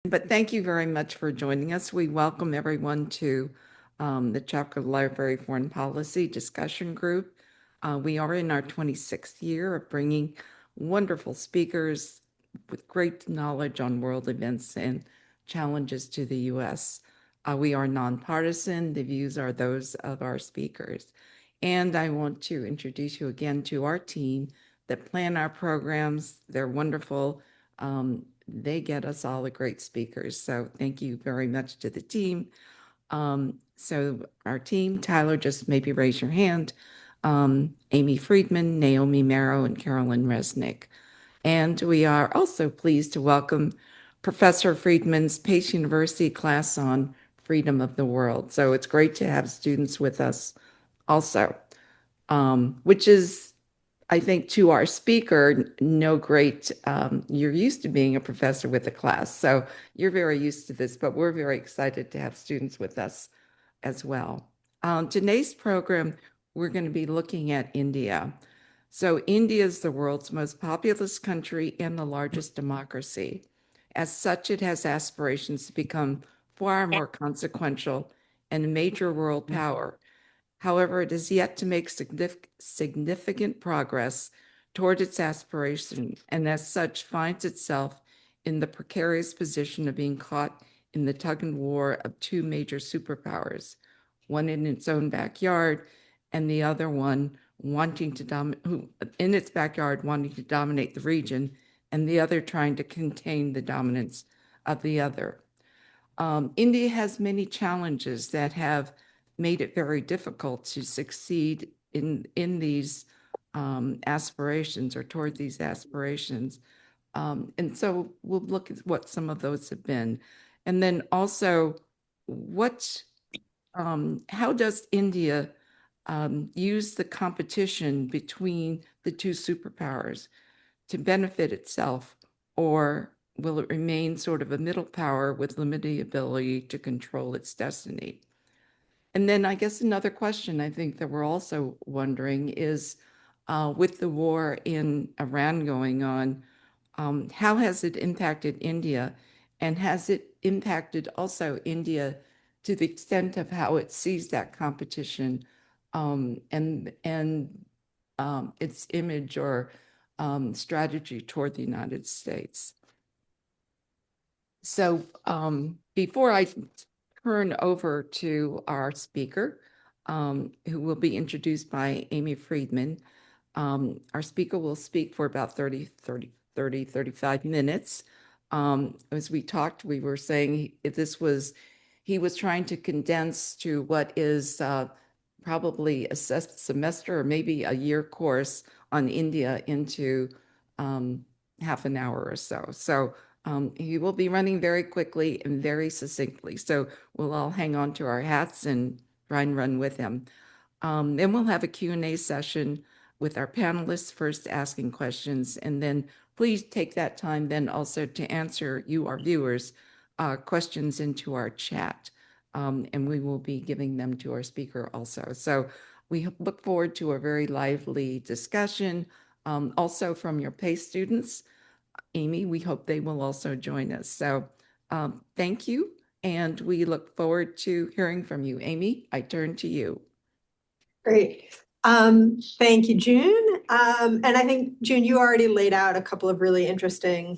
But thank you very much for joining us. We welcome everyone to the Chappaqua Library Foreign Policy Discussion Group. We are in our 26th year of bringing wonderful speakers with great knowledge on world events and challenges to the U.S. We are nonpartisan. The views are those of our speakers. And I want to introduce you again to our team that plan our programs. They're wonderful. They get us all the great speakers. So thank you very much to the team. So our team, Tyler, just maybe raise your hand. Amy Friedman, Naomi Marrow, and Carolyn Resnick. And we are also pleased to welcome Professor Friedman's Pace University class on freedom of the world. So it's great to have students with us also, which is, I think, to our speaker, no great, you're used to being a professor with a class, so you're very used to this, but we're very excited to have students with us as well. Today's program, we're going to be looking at India. So India is the world's most populous country and the largest democracy. As such, it has aspirations to become far more consequential and a major world power. However, it is yet to make significant progress toward its aspiration, and as such finds itself in the precarious position of being caught in the tug and war of two major superpowers, one in its own backyard and the other one wanting to wanting to dominate the region, and the other trying to contain the dominance of the other. India has many challenges that have made it very difficult to succeed in these aspirations or toward these aspirations. And so we'll look at what some of those have been. And then also, how does India use the competition between the two superpowers to benefit itself, or will it remain sort of a middle power with limited ability to control its destiny? And then I guess another question I think that we're also wondering is, with the war in Iran going on, how has it impacted India? And has it impacted also India to the extent of how it sees that competition and its image or strategy toward the United States? So before I turn over to our speaker, who will be introduced by Amy Friedman, our speaker will speak for about 35 minutes. As we talked, we were saying he was trying to condense to what is probably a semester or maybe a year course on India into half an hour or so. So he will be running very quickly and very succinctly. So we'll all hang on to our hats and try and run with him. Then we'll have a Q&A session with our panelists first asking questions, and then please take that time then also to answer you, our viewers, questions into our chat. And we will be giving them to our speaker also. So we look forward to a very lively discussion. Also from your PACE students, Amy, we hope they will also join us. So thank you, and we look forward to hearing from you. Amy, I turn to you. Great. Thank you, June. And I think, June, you already laid out a couple of really interesting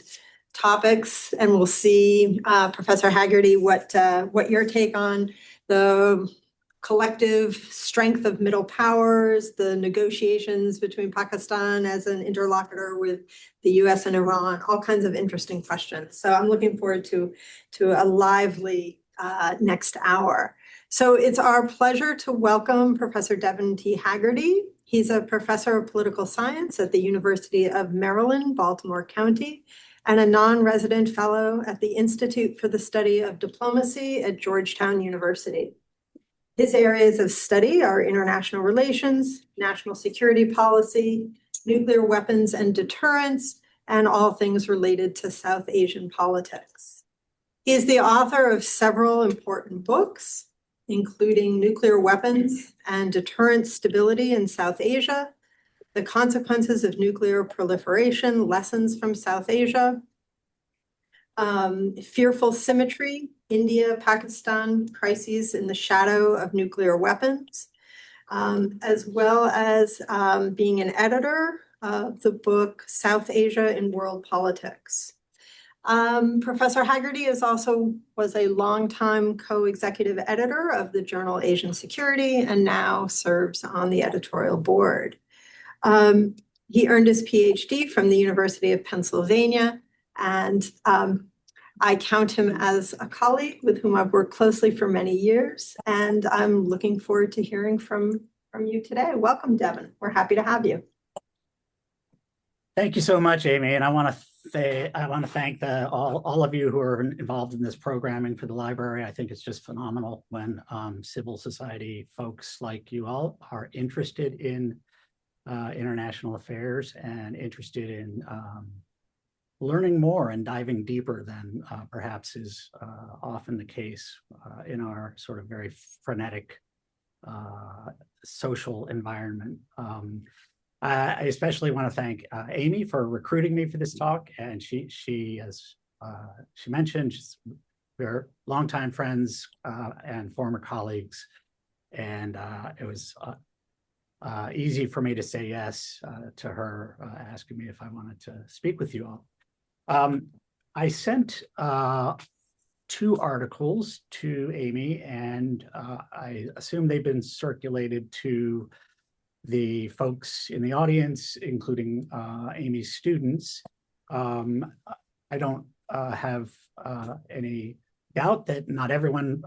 topics, and we'll see, Professor Hagerty, what your take on the collective strength of middle powers, the negotiations between Pakistan as an interlocutor with the US and Iran, all kinds of interesting questions. So I'm looking forward to a lively next hour. So it's our pleasure to welcome Professor Devin T. Hagerty. He's a professor of political science at the University of Maryland, Baltimore County, and a non-resident fellow at the Institute for the Study of Diplomacy at Georgetown University. His areas of study are international relations, national security policy, nuclear weapons and deterrence, and all things related to South Asian politics. He is the author of several important books, including Nuclear Weapons and Deterrent Stability in South Asia, The Consequences of Nuclear Proliferation, Lessons from South Asia, Fearful Symmetry, India, Pakistan Crises in the Shadow of Nuclear Weapons, as well as being an editor of the book South Asia in World Politics. Professor Hagerty was a longtime co-executive editor of the journal Asian Security and now serves on the editorial board. He earned his PhD from the University of Pennsylvania, and I count him as a colleague with whom I've worked closely for many years, and I'm looking forward to hearing from you today. Welcome, Devin. We're happy to have you. Thank you so much, Amy. And I want to thank all of you who are involved in this programming for the library. I think it's just phenomenal when civil society folks like you all are interested in international affairs and interested in learning more and diving deeper than perhaps is often the case in our sort of very frenetic social environment. I especially want to thank Amy for recruiting me for this talk, and she as she mentioned, we're longtime friends and former colleagues, and it was easy for me to say yes to her asking me if I wanted to speak with you all. I sent 2 articles to Amy, and I assume they've been circulated to the folks in the audience, including Amy's students. I don't have any doubt that not everyone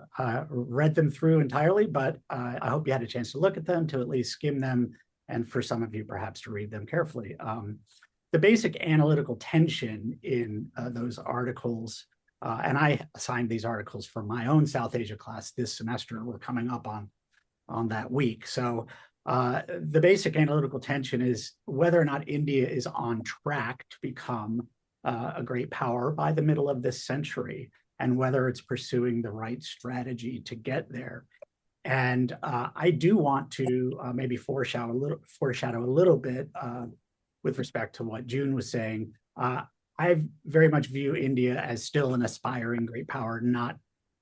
read them through entirely, but I hope you had a chance to look at them, to at least skim them, and for some of you perhaps to read them carefully. The basic analytical tension in those articles, and I assigned these articles for my own South Asia class this semester. We're coming up on that week. So the basic analytical tension is whether or not India is on track to become a great power by the middle of this century, and whether it's pursuing the right strategy to get there. And I do want to maybe foreshadow a little bit with respect to what June was saying. I very much view India as still an aspiring great power, not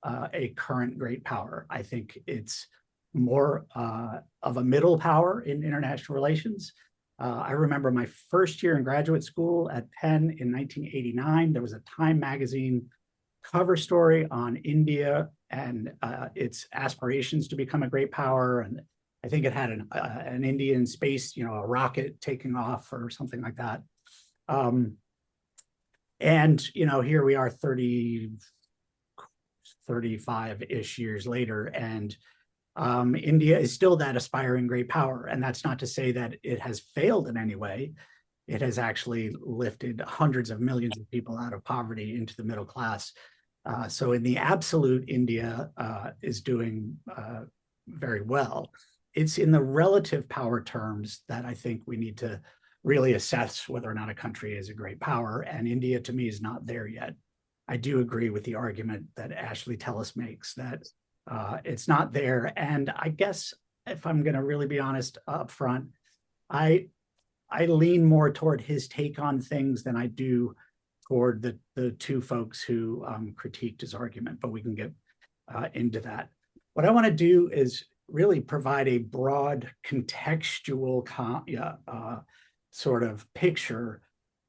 a current great power. I think it's more of a middle power in international relations. I remember my first year in graduate school at Penn in 1989. There was a Time magazine cover story on India and its aspirations to become a great power. And I think it had an Indian space, a rocket taking off or something like that. And, here we are 35-ish years later, and India is still that aspiring great power. And that's not to say that it has failed in any way. It has actually lifted hundreds of millions of people out of poverty into the middle class. So in the absolute, India is doing very well. It's in the relative power terms that I think we need to really assess whether or not a country is a great power. And India, to me, is not there yet. I do agree with the argument that Ashley Tellis makes that it's not there. And I guess if I'm going to really be honest up front, I lean more toward his take on things than I do toward the 2 folks who critiqued his argument, but we can get into that. What I want to do is really provide a broad contextual sort of picture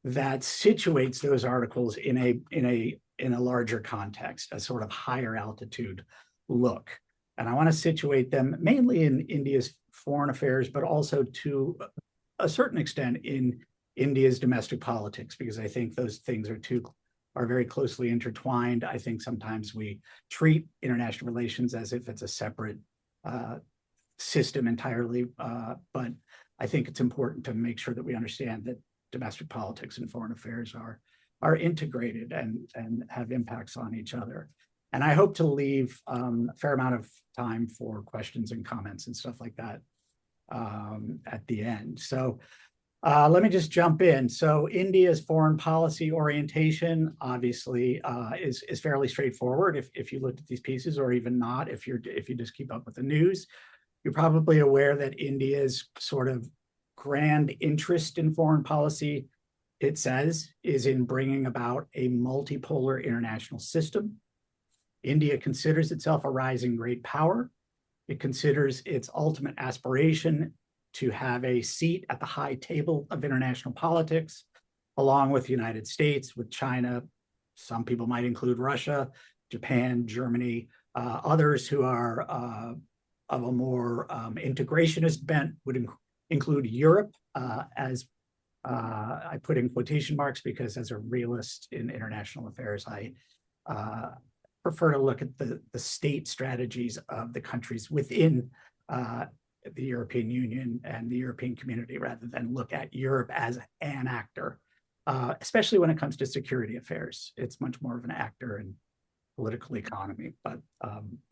that situates those articles in a larger context, a sort of higher altitude look. And I want to situate them mainly in India's foreign affairs, but also to a certain extent in India's domestic politics, because I think those things are very closely intertwined. I think sometimes we treat international relations as if it's a separate system entirely, but I think it's important to make sure that we understand that domestic politics and foreign affairs are integrated and have impacts on each other. And I hope to leave a fair amount of time for questions and comments and stuff like that at the end. So let me just jump in. So India's foreign policy orientation obviously is fairly straightforward. If you looked at these pieces, or even not, if you just keep up with the news, you're probably aware that India's sort of grand interest in foreign policy it says, is in bringing about a multipolar international system. India considers itself a rising great power. It considers its ultimate aspiration to have a seat at the high table of international politics, along with the United States, with China. Some people might include Russia, Japan, Germany, others who are of a more integrationist bent would include Europe, as I put in quotation marks because as a realist in international affairs, I prefer to look at the state strategies of the countries within the European Union and the European community rather than look at Europe as an actor, especially when it comes to security affairs. It's much more of an actor in political economy, but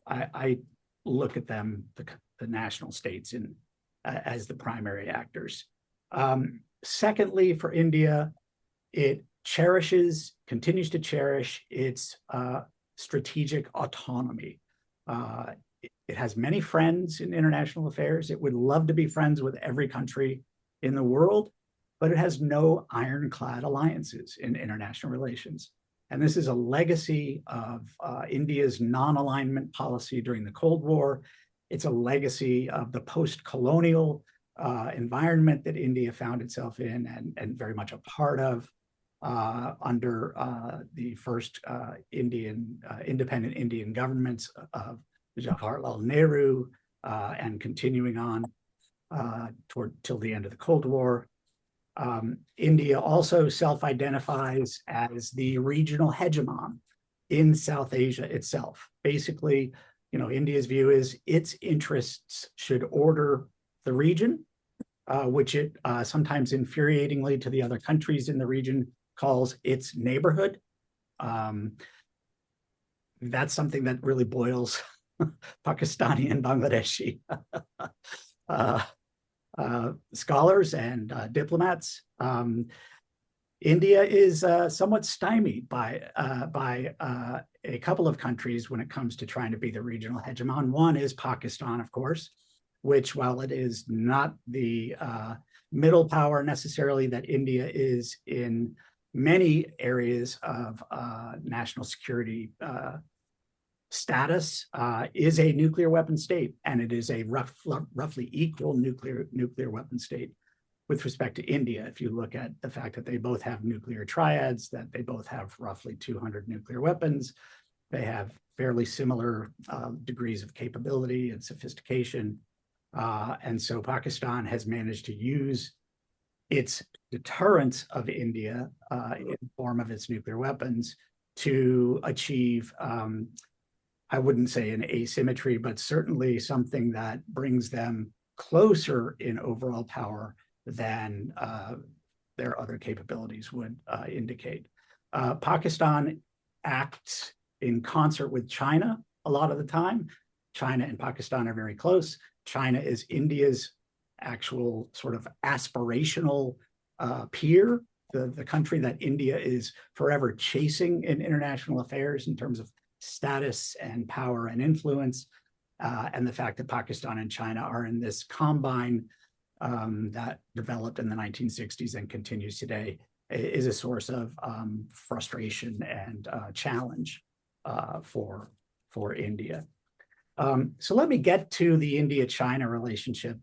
I look at them, the national states, as the primary actors. Secondly, for India, it continues to cherish its strategic autonomy. It has many friends in international affairs. It would love to be friends with every country in the world, but it has no ironclad alliances in international relations. And this is a legacy of India's non-alignment policy during the Cold War. It's a legacy of the post-colonial environment that India found itself in and very much a part of under the first independent Indian governments of Jawaharlal Nehru and continuing on till the end of the Cold War. India also self-identifies as the regional hegemon in South Asia itself. Basically, India's view is its interests should order the region, which it sometimes infuriatingly to the other countries in the region calls its neighborhood. That's something that really boils Pakistani and Bangladeshi scholars and diplomats. India is somewhat stymied by a couple of countries when it comes to trying to be the regional hegemon. One is Pakistan, of course, which, while it is not the middle power necessarily that India is in many areas of national security status, is a nuclear weapon state, and it is a roughly equal nuclear weapon state with respect to India. If you look at the fact that they both have nuclear triads, that they both have roughly 200 nuclear weapons, they have fairly similar degrees of capability and sophistication. And so Pakistan has managed to use its deterrence of India in the form of its nuclear weapons to achieve, I wouldn't say an asymmetry, but certainly something that brings them closer in overall power than their other capabilities would indicate. Pakistan acts in concert with China a lot of the time. China and Pakistan are very close. China is India's actual sort of aspirational peer, the country that India is forever chasing in international affairs in terms of status and power and influence. And the fact that Pakistan and China are in this combine that developed in the 1960s and continues today is a source of frustration and challenge for India. So let me get to the India-China relationship.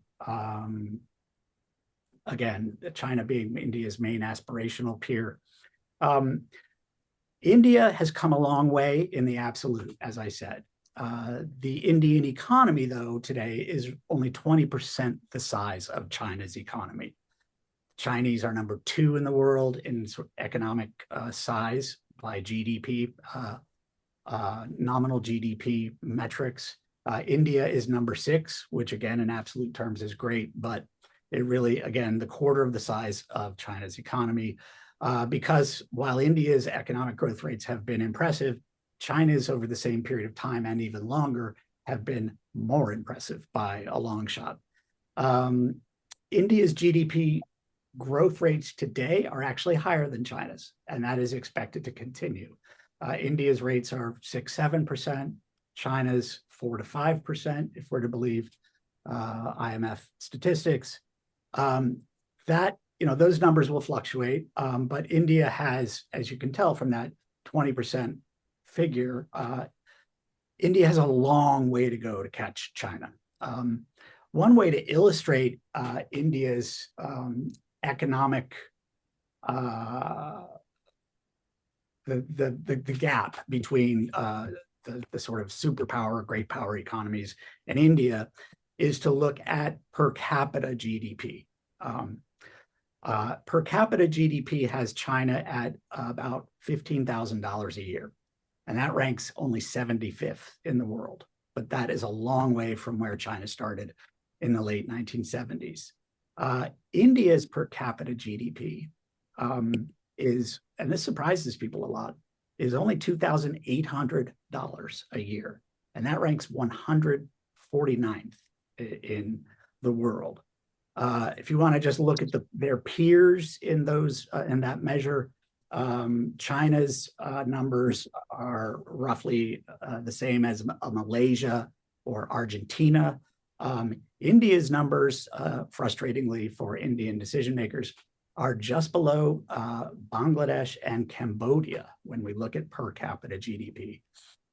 Again, China being India's main aspirational peer. India has come a long way in the absolute, as I said. The Indian economy, though, today is only 20% the size of China's economy. Chinese are number 2 in the world in economic size by GDP, nominal GDP metrics. India is number 6, which again, in absolute terms is great, but it really, again, the quarter of the size of China's economy. Because while India's economic growth rates have been impressive, China's over the same period of time and even longer have been more impressive by a long shot. India's GDP growth rates today are actually higher than China's, and that is expected to continue. India's rates are 6-7%, China's 4-5%, if we're to believe IMF statistics. That those numbers will fluctuate, but India has, as you can tell from that 20% figure, India has a long way to go to catch China. One way to illustrate India's economic the gap between the sort of superpower, great power economies and India is to look at per capita GDP. Per capita GDP has China at about $15,000 a year, and that ranks only 75th in the world. But that is a long way from where China started in the late 1970s. India's per capita GDP is, and this surprises people a lot, is only $2,800 a year, and that ranks 149th in the world. If you want to just look at their peers in that measure, China's numbers are roughly the same as Malaysia or Argentina. India's numbers, frustratingly for Indian decision makers, are just below Bangladesh and Cambodia when we look at per capita GDP.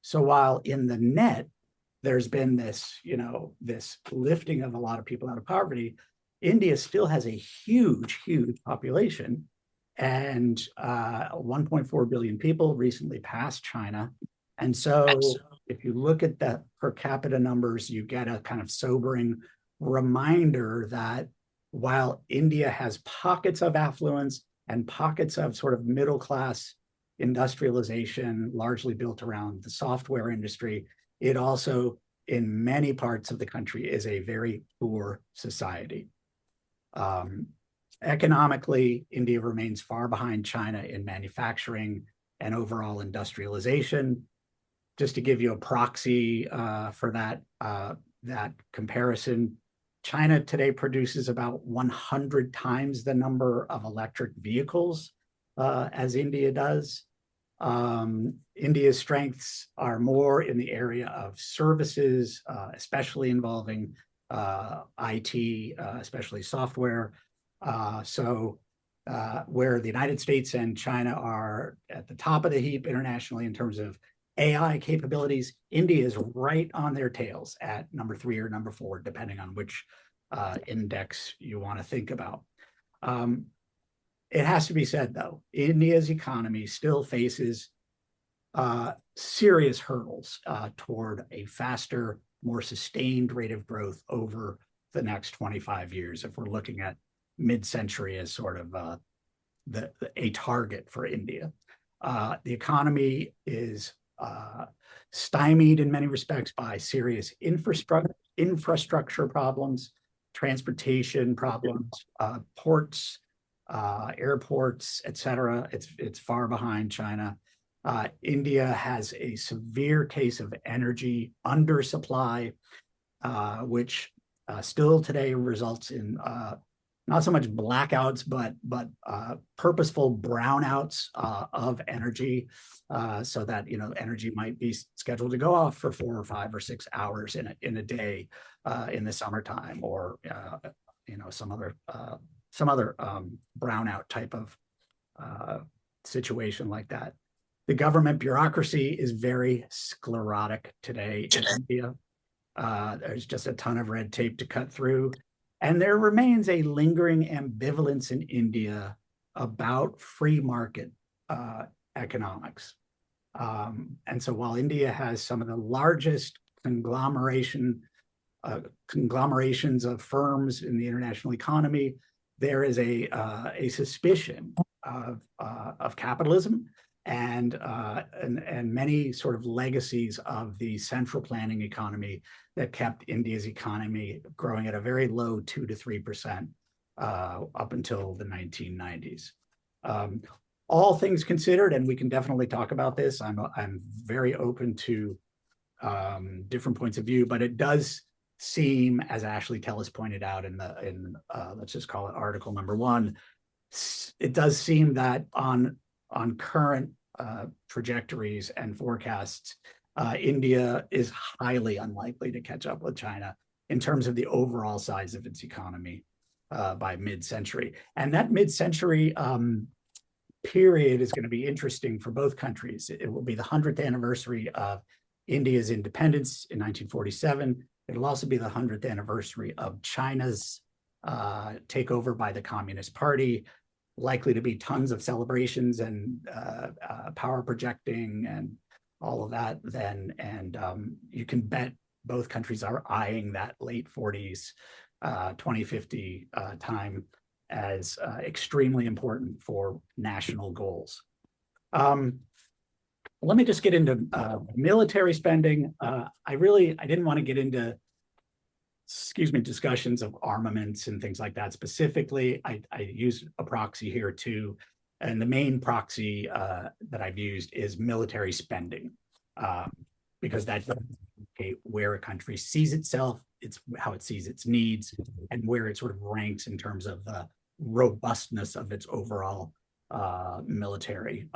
So while in the net, there's been this lifting of a lot of people out of poverty, India still has a huge population, and 1.4 billion people recently passed China. And so if you look at the per capita numbers, you get a kind of sobering reminder that while India has pockets of affluence and pockets of sort of middle-class industrialization, largely built around the software industry, it also, in many parts of the country, is a very poor society. Economically, India remains far behind China in manufacturing and overall industrialization. Just to give you a proxy for that comparison, China today produces about 100 times the number of electric vehicles as India does. India's strengths are more in the area of services, especially involving IT, especially software. So where the United States and China are at the top of the heap internationally in terms of AI capabilities, India is right on their tails at number 3 or number 4, depending on which index you want to think about. It has to be said, though, India's economy still faces serious hurdles toward a faster, more sustained rate of growth over the next 25 years, if we're looking at mid-century as sort of a target for India. The economy is stymied in many respects by serious infrastructure problems, transportation problems, ports, airports, et cetera. It's far behind China. India has a severe case of energy undersupply, which still today results in not so much blackouts, but purposeful brownouts of energy, so that energy might be scheduled to go off for 4 or 5 or 6 hours in a day in the summertime, or some other brownout type of situation like that. The government bureaucracy is very sclerotic today in India. There's just a ton of red tape to cut through. And there remains a lingering ambivalence in India about free market economics. And so while India has some of the largest conglomerations of firms in the international economy, there is a suspicion of capitalism and many sort of legacies of the central planning economy that kept India's economy growing at a very low 2 to 3% up until the 1990s. All things considered, and we can definitely talk about this, I'm very open to different points of view, but it does seem, as Ashley Tellis pointed out in let's just call it article number 1, it does seem that on current trajectories and forecasts, India is highly unlikely to catch up with China in terms of the overall size of its economy. by mid-century. And that mid-century period is going to be interesting for both countries. It will be the 100th anniversary of India's independence in 1947. It'll also be the 100th anniversary of China's takeover by the Communist Party, likely to be tons of celebrations and power projecting and all of that then. And you can bet both countries are eyeing that late 40s, 2050 time as extremely important for national goals. Let me just get into military spending. I didn't want to get into, discussions of armaments and things like that specifically. I use a proxy here too. And the main proxy that I've used is military spending, because that indicate where a country sees itself, it's how it sees its needs, and where it sort of ranks in terms of the robustness of its overall military.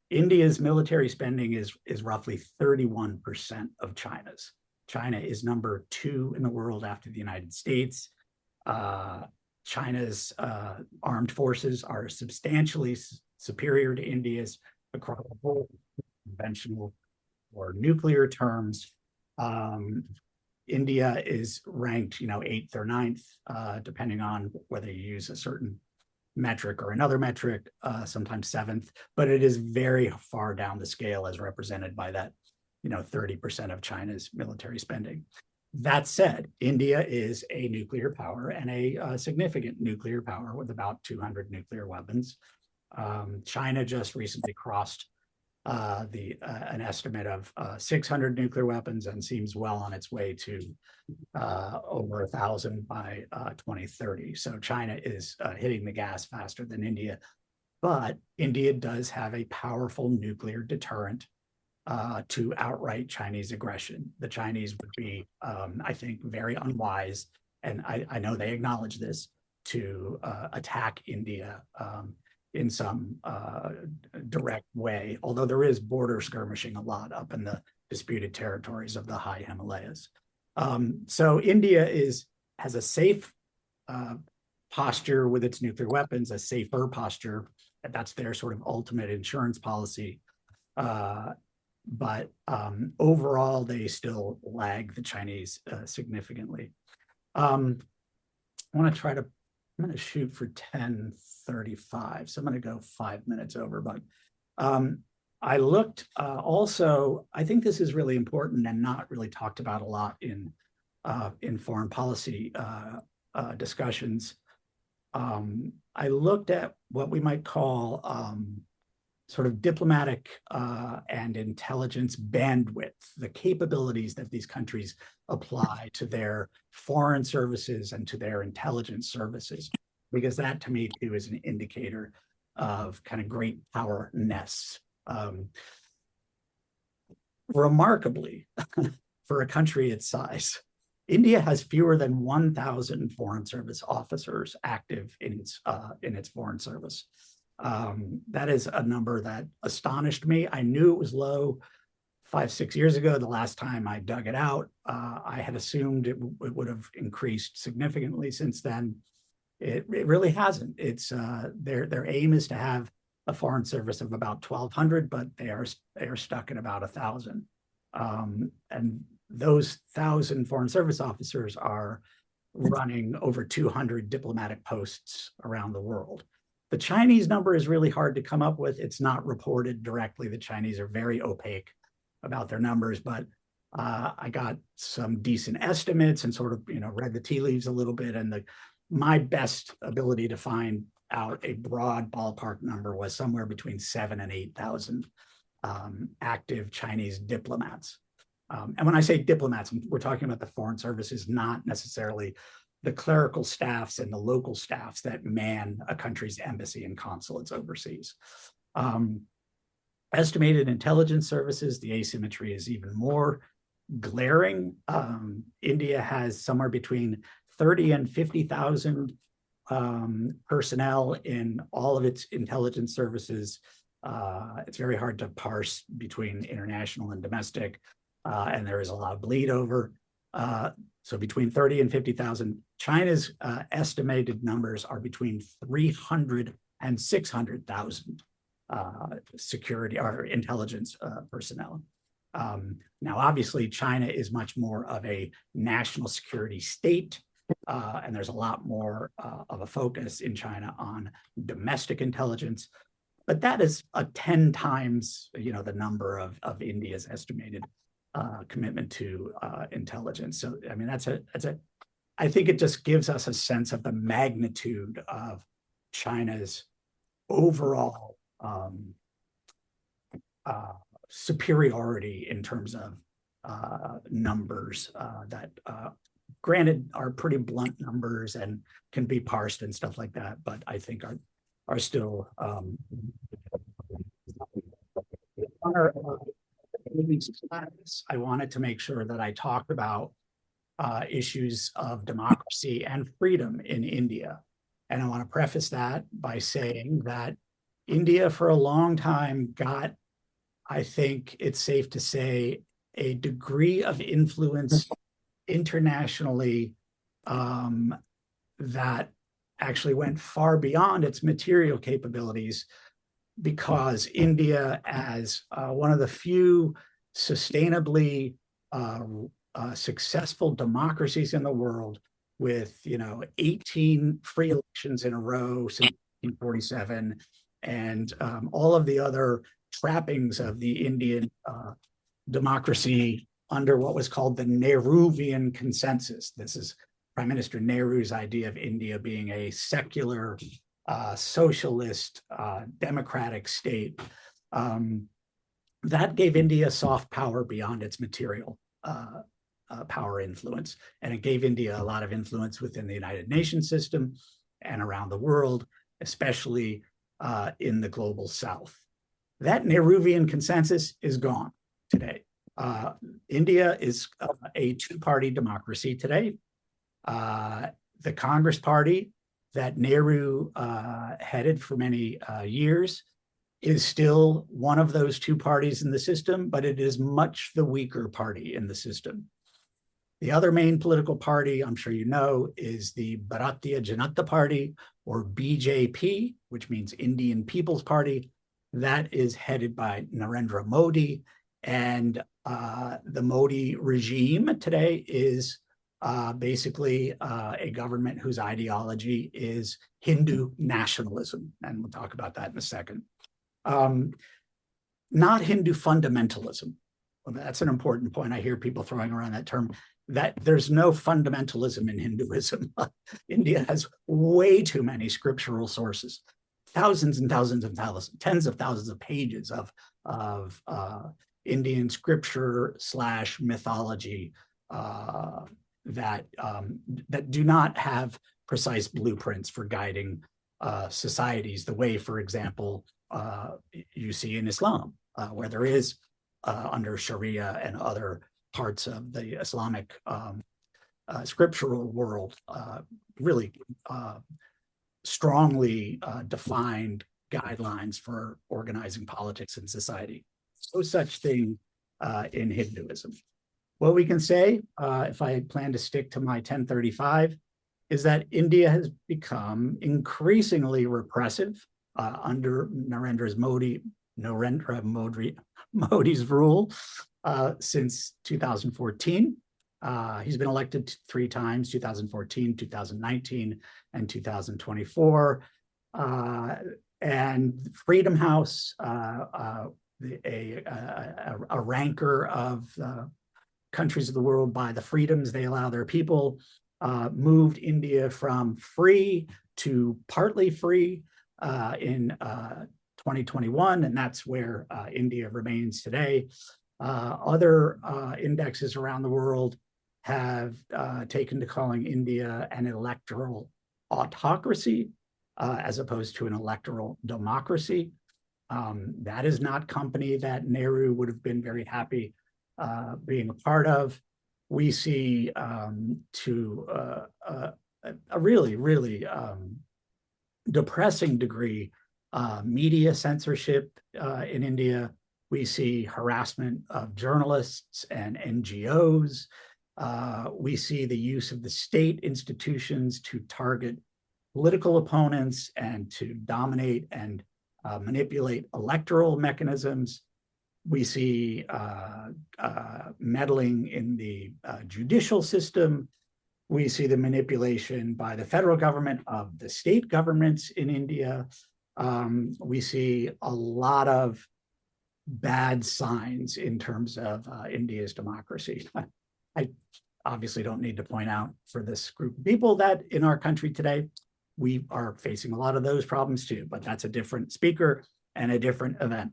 India's military spending is roughly 31% of China's. China is number 2 in the world after the United States. China's armed forces are substantially superior to India's across the whole conventional or nuclear terms. India is ranked, 8th or 9th, depending on whether you use a certain metric or another metric, sometimes 7th, but it is very far down the scale as represented by that, 30% of China's military spending. That said, India is a nuclear power and a significant nuclear power with about 200 nuclear weapons. China just recently crossed an estimate of 600 nuclear weapons and seems well on its way to over 1,000 by 2030. So China is hitting the gas faster than India, but India does have a powerful nuclear deterrent to outright Chinese aggression. The Chinese would be, I think, very unwise, and I know they acknowledge this, to attack India in some direct way, although there is border skirmishing a lot up in the disputed territories of the high Himalayas. So India has a safe posture with its nuclear weapons, a safer posture. That's their sort of ultimate insurance policy. But overall, they still lag the Chinese significantly. I'm going to shoot for 10:35, so I'm going to go 5 minutes over. But I looked also, I think this is really important and not really talked about a lot in foreign policy discussions. I looked at what we might call sort of diplomatic and intelligence bandwidth, the capabilities that these countries apply to their foreign services and to their intelligence services, because that to me too is an indicator of kind of great power nests. Remarkably, for a country its size, India has fewer than 1,000 foreign service officers active in its foreign service. That is a number that astonished me. I knew it was low 5-6 years ago. The last time I dug it out, I had assumed it would have increased significantly since then. It really hasn't. It's their aim is to have a foreign service of about 1,200, but they are stuck at about 1,000. And those 1,000 foreign service officers are running over 200 diplomatic posts around the world. The Chinese number is really hard to come up with. It's not reported directly. The Chinese are very opaque about their numbers, but I got some decent estimates and sort of, read the tea leaves a little bit. And my best ability to find out a broad ballpark number was somewhere between 7,000 and 8,000 active Chinese diplomats. And when I say diplomats, we're talking about the foreign services, not necessarily the clerical staffs and the local staffs that man a country's embassy and consulates overseas. Estimated intelligence services, the asymmetry is even more glaring. India has somewhere between 30 and 50,000 personnel in all of its intelligence services. It's very hard to parse between international and domestic, and there is a lot of bleed over. So between 30 and 50,000. China's estimated numbers are between 300 and 600,000 security or intelligence personnel. Now, obviously, China is much more of a national security state, and there's a lot more of a focus in China on domestic intelligence. But that is a 10 times, the number of India's estimated commitment to intelligence. So, I mean, I think it just gives us a sense of the magnitude of China's overall superiority in terms of numbers that, granted, are pretty blunt numbers and can be parsed and stuff like that, but I think are still I wanted to make sure that I talked about issues of democracy and freedom in India. And I want to preface that by saying that India for a long time got, I think it's safe to say, a degree of influence internationally that actually went far beyond its material capabilities, because India, as one of the few sustainably successful democracies in the world, with 18 free elections in a row since 1947, and all of the other trappings of the Indian democracy under what was called the Nehruvian consensus. This is Prime Minister Nehru's idea of India being a secular, socialist, democratic state. That gave India soft power beyond its material power influence. And it gave India a lot of influence within the United Nations system and around the world, especially in the global South. That Nehruvian consensus is gone today. India is a two-party democracy today. The Congress Party that Nehru headed for many years is still one of those two parties in the system, but it is much the weaker party in the system. The other main political party, I'm sure you know, is the Bharatiya Janata Party, or BJP, which means Indian People's Party. That is headed by Narendra Modi. And the Modi regime today is basically a government whose ideology is Hindu nationalism. And we'll talk about that in a second. Not Hindu fundamentalism. Well, that's an important point. I hear people throwing around that term. That there's no fundamentalism in Hinduism. India has way too many scriptural sources, thousands and thousands and thousands, tens of thousands of pages of Indian scripture / mythology that do not have precise blueprints for guiding societies the way, for example, you see in Islam, where there is under Sharia and other parts of the Islamic scriptural world, really strongly defined guidelines for organizing politics and society. No such thing in Hinduism. What we can say, if I plan to stick to my 1035, is that India has become increasingly repressive under Narendra Modi's rule since 2014. He's been elected 3 times, 2014, 2019, and 2024. And Freedom House, a ranker of countries of the world by the freedoms they allow their people, moved India from free to partly free in 2021, and that's where India remains today. Other indexes around the world have taken to calling India an electoral autocracy as opposed to an electoral democracy. That is not company that Nehru would have been very happy being a part of. We see to a really, really depressing degree media censorship in India. We see harassment of journalists and NGOs. We see the use of the state institutions to target political opponents and to dominate and manipulate electoral mechanisms. We see meddling in the judicial system. We see the manipulation by the federal government of the state governments in India. We see a lot of bad signs in terms of India's democracy. I obviously don't need to point out for this group of people that in our country today, we are facing a lot of those problems too, but that's a different speaker and a different event.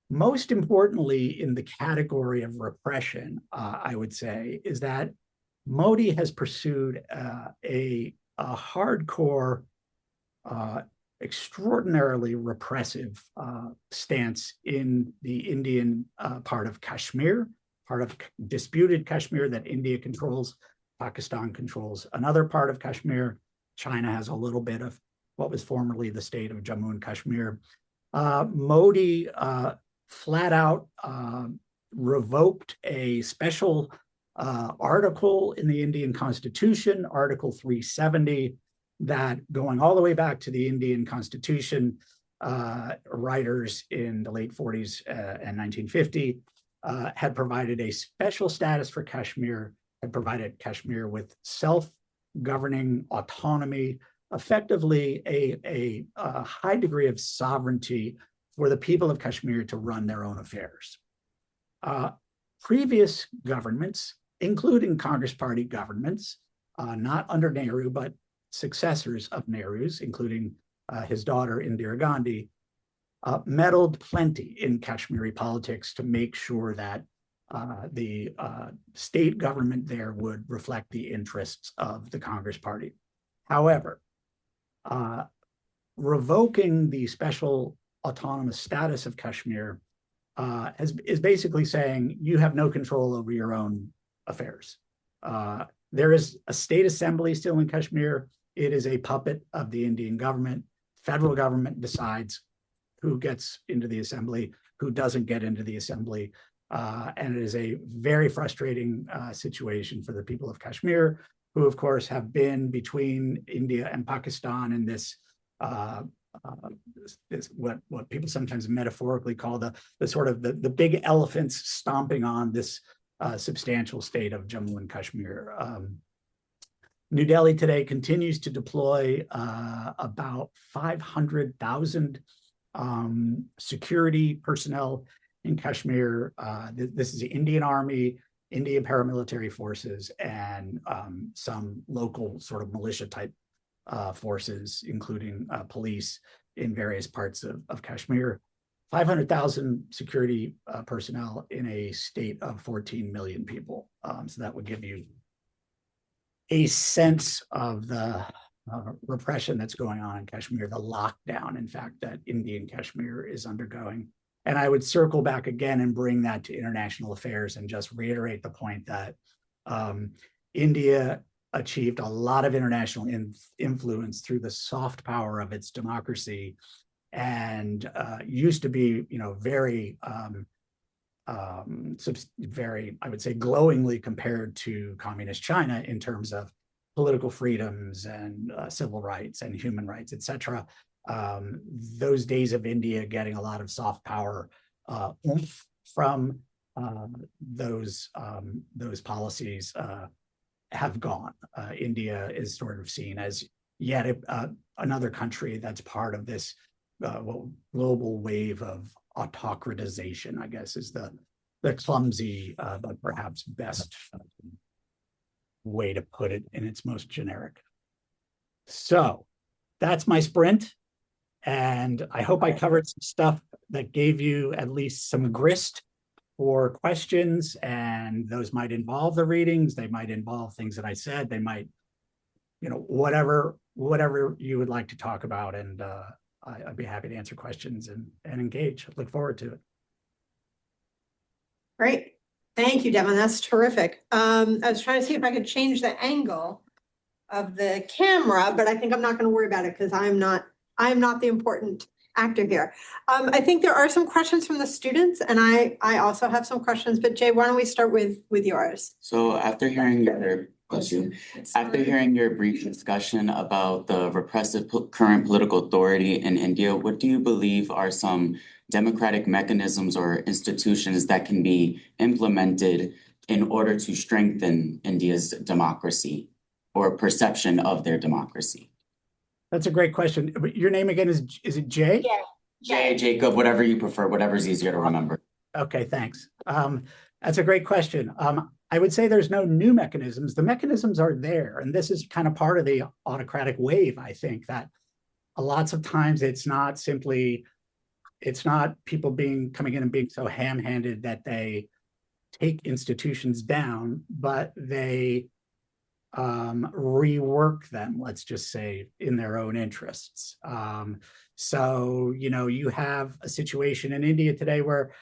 Most importantly, in the category of repression, I would say, is that Modi has pursued a hardcore, extraordinarily repressive stance in the Indian part of Kashmir, part of disputed Kashmir that India controls. Pakistan controls another part of Kashmir. China has a little bit of what was formerly the state of Jammu and Kashmir. Modi flat out revoked a special article in the Indian Constitution, Article 370, that going all the way back to the Indian Constitution, writers in the late 40s and 1950 had provided a special status for Kashmir, had provided Kashmir with self-governing autonomy, effectively a high degree of sovereignty for the people of Kashmir to run their own affairs. Previous governments, including Congress Party governments, not under Nehru, but successors of Nehru's, including his daughter Indira Gandhi, meddled plenty in Kashmiri politics to make sure that the state government there would reflect the interests of the Congress Party. However, revoking the special autonomous status of Kashmir is basically saying you have no control over your own affairs. There is a state assembly still in Kashmir. It is a puppet of the Indian government. Federal government decides who gets into the assembly, who doesn't get into the assembly. And it is a very frustrating situation for the people of Kashmir, who of course have been between India and Pakistan in this what people sometimes metaphorically call the sort of the big elephants stomping on this substantial state of Jammu and Kashmir. New Delhi today continues to deploy about 500,000 security personnel in Kashmir. This is the Indian Army, Indian paramilitary forces, and some local sort of militia type forces, including police in various parts of Kashmir. 500,000 security personnel in a state of 14 million people. So that would give you a sense of the repression that's going on in Kashmir, the lockdown, in fact, that Indian Kashmir is undergoing. And I would circle back again and bring that to international affairs and just reiterate the point that India achieved a lot of international influence through the soft power of its democracy, and used to be, very, I would say, glowingly compared to communist China in terms of political freedoms and civil rights and human rights, etc. Those days of India getting a lot of soft power oomph from those policies have gone. India is sort of seen as yet another country that's part of this global wave of autocratization, I guess, is the clumsy but perhaps best way to put it in its most generic. So that's my sprint. And I hope I covered some stuff that gave you at least some grist for questions, and those might involve the readings. They might involve things that I said. They might, whatever you would like to talk about. And I'd be happy to answer questions and engage. I look forward to it. Great. Thank you, Devin. That's terrific. I was trying to see if I could change the angle of the camera, but I think I'm not going to worry about it because I'm not the important actor here. I think there are some questions from the students, and I also have some questions, but Jay, why don't we start with yours? So after hearing your brief discussion about the repressive current political authority in India, what do you believe are some democratic mechanisms or institutions that can be implemented in order to strengthen India's democracy or perception of their democracy? That's a great question. Your name again is it Jay? Yeah. Jay, Jacob, whatever you prefer, whatever's easier to remember. Okay, thanks. That's a great question. I would say there's no new mechanisms. The mechanisms are there, and this is kind of part of the autocratic wave. I think that lots of times it's not people coming in and being so ham-handed that they take institutions down, but they rework them, let's just say, in their own interests. So, you have a situation in India today where,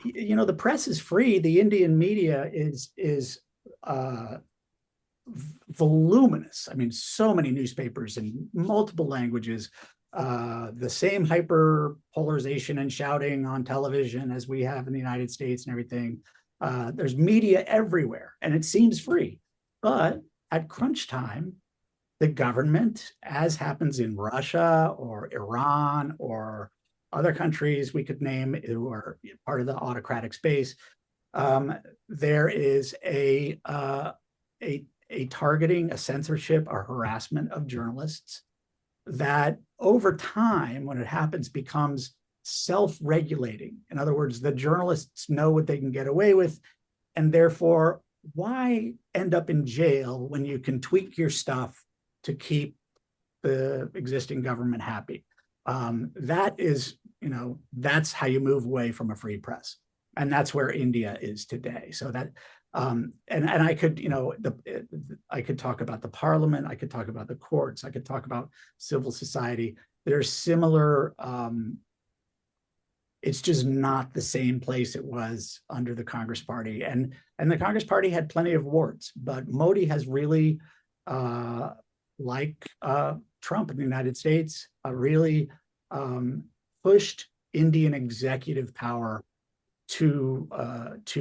the press is free. The Indian media is voluminous. I mean, so many newspapers in multiple languages, the same hyper polarization and shouting on television as we have in the United States and everything. There's media everywhere, and it seems free. But at crunch time, the government, as happens in Russia or Iran or other countries we could name who are part of the autocratic space, there is a targeting, a censorship, or harassment of journalists that over time, when it happens, becomes self-regulating. In other words, the journalists know what they can get away with, and therefore, why end up in jail when you can tweak your stuff to keep the existing government happy? That is, that's how you move away from a free press. And that's where India is today. So that, and I could, I could talk about the parliament, I could talk about the courts, I could talk about civil society. There's similar, it's just not the same place it was under the Congress Party. And the Congress Party had plenty of warts, but Modi has really, like Trump in the United States, really pushed Indian executive power to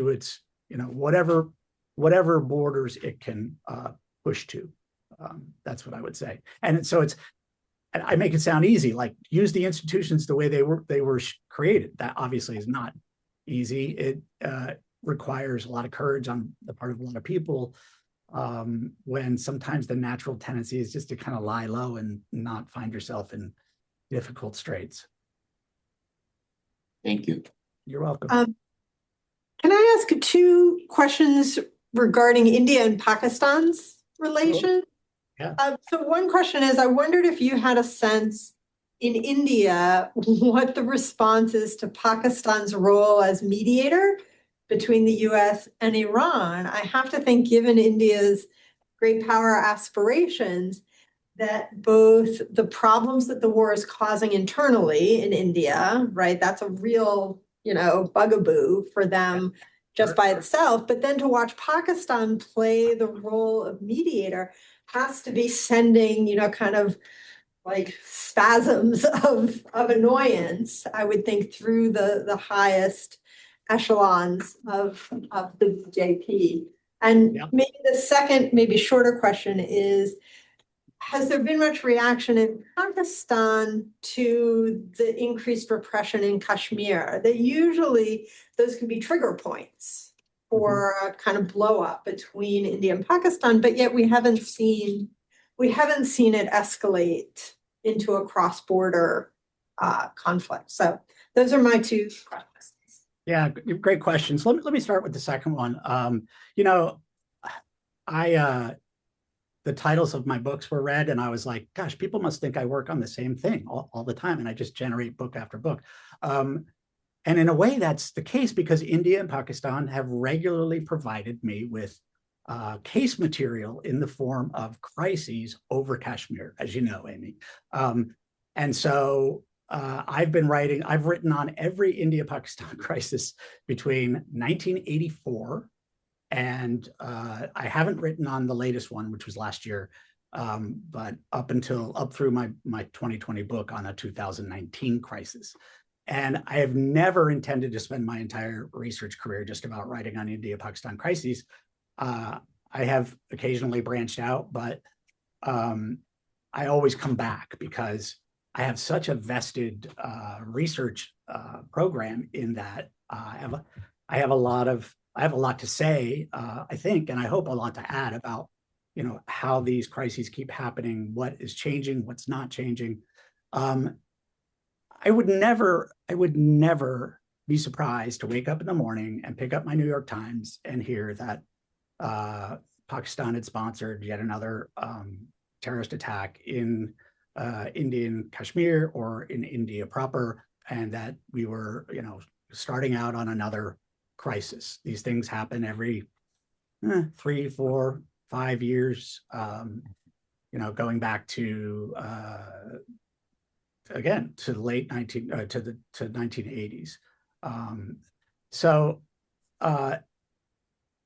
its, whatever borders it can push to. That's what I would say. And so and I make it sound easy, like use the institutions the way they were created. That obviously is not easy. It requires a lot of courage on the part of a lot of people, when sometimes the natural tendency is just to kind of lie low and not find yourself in difficult straits. Thank you. You're welcome. Can I ask two questions regarding India and Pakistan's relation? Yeah. So one question is, I wondered if you had a sense in India what the response is to Pakistan's role as mediator between the US and Iran. I have to think, given India's great power aspirations, that both the problems that the war is causing internally in India, right, that's a real, bugaboo for them just by itself, but then to watch Pakistan play the role of mediator has to be sending, kind of like spasms of annoyance, I would think, through the highest echelons of the JP. And maybe the second, maybe shorter question is, has there been much reaction in Pakistan to the increased repression in Kashmir? That usually those can be trigger points for a kind of blow up between India and Pakistan, but yet we haven't seen it escalate into a cross-border conflict. So those are my two questions. Yeah, great questions. Let me start with the second one. The titles of my books were read, and I was like, gosh, people must think I work on the same thing all the time, and I just generate book after book. And in a way, that's the case because India and Pakistan have regularly provided me with case material in the form of crises over Kashmir, as you know, Amy. And so I've written on every India-Pakistan crisis between 1984 and I haven't written on the latest one, which was last year, but up through my 2020 book on the 2019 crisis. And I have never intended to spend my entire research career just about writing on India-Pakistan crises. I have occasionally branched out, but I always come back because I have such a vested research program in that I have a lot to say, I think, and I hope a lot to add about, how these crises keep happening, what is changing, what's not changing. I would never be surprised to wake up in the morning and pick up my New York Times and hear that Pakistan had sponsored yet another terrorist attack in Indian Kashmir or in India proper, and that we were, starting out on another crisis. These things happen every 3, 4, 5 years, going back to again to the late 1980s.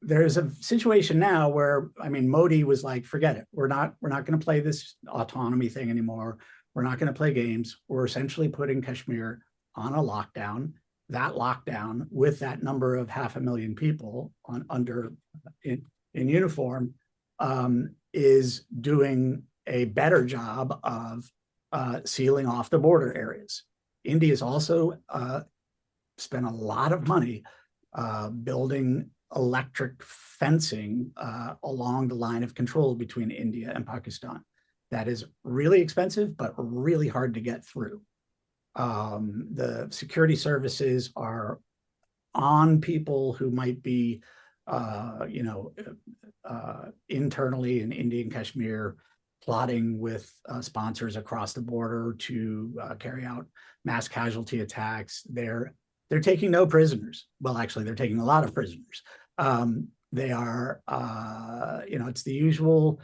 There's a situation now where, Modi was like, forget it. We're not going to play this autonomy thing anymore. We're not going to play games. We're essentially putting Kashmir on a lockdown. That lockdown, with that number of 500,000 people in uniform, is doing a better job of sealing off the border areas. India's also spent a lot of money building electric fencing along the line of control between India and Pakistan. That is really expensive, but really hard to get through. The security services are on people who might be, internally in Indian Kashmir, plotting with sponsors across the border to carry out mass casualty attacks. They're taking no prisoners. Well, actually, they're taking a lot of prisoners. They are, it's the usual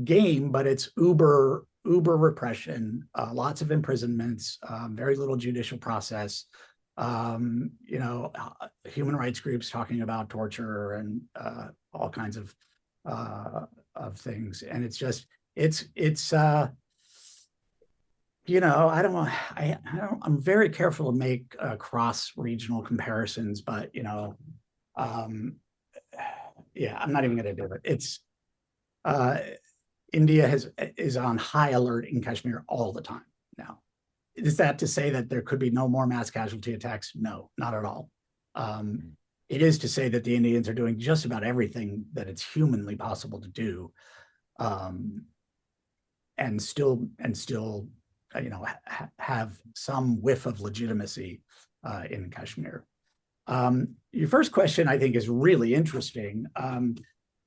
game, but it's uber repression, lots of imprisonments, very little judicial process. Human rights groups talking about torture and all kinds of things, and I'm very careful to make cross-regional comparisons, but I'm not even going to do it. India is on high alert in Kashmir all the time now. Is that to say that there could be no more mass casualty attacks? No, not at all. It is to say that the Indians are doing just about everything that it's humanly possible to do, and still have some whiff of legitimacy in Kashmir. Your first question, I think, is really interesting.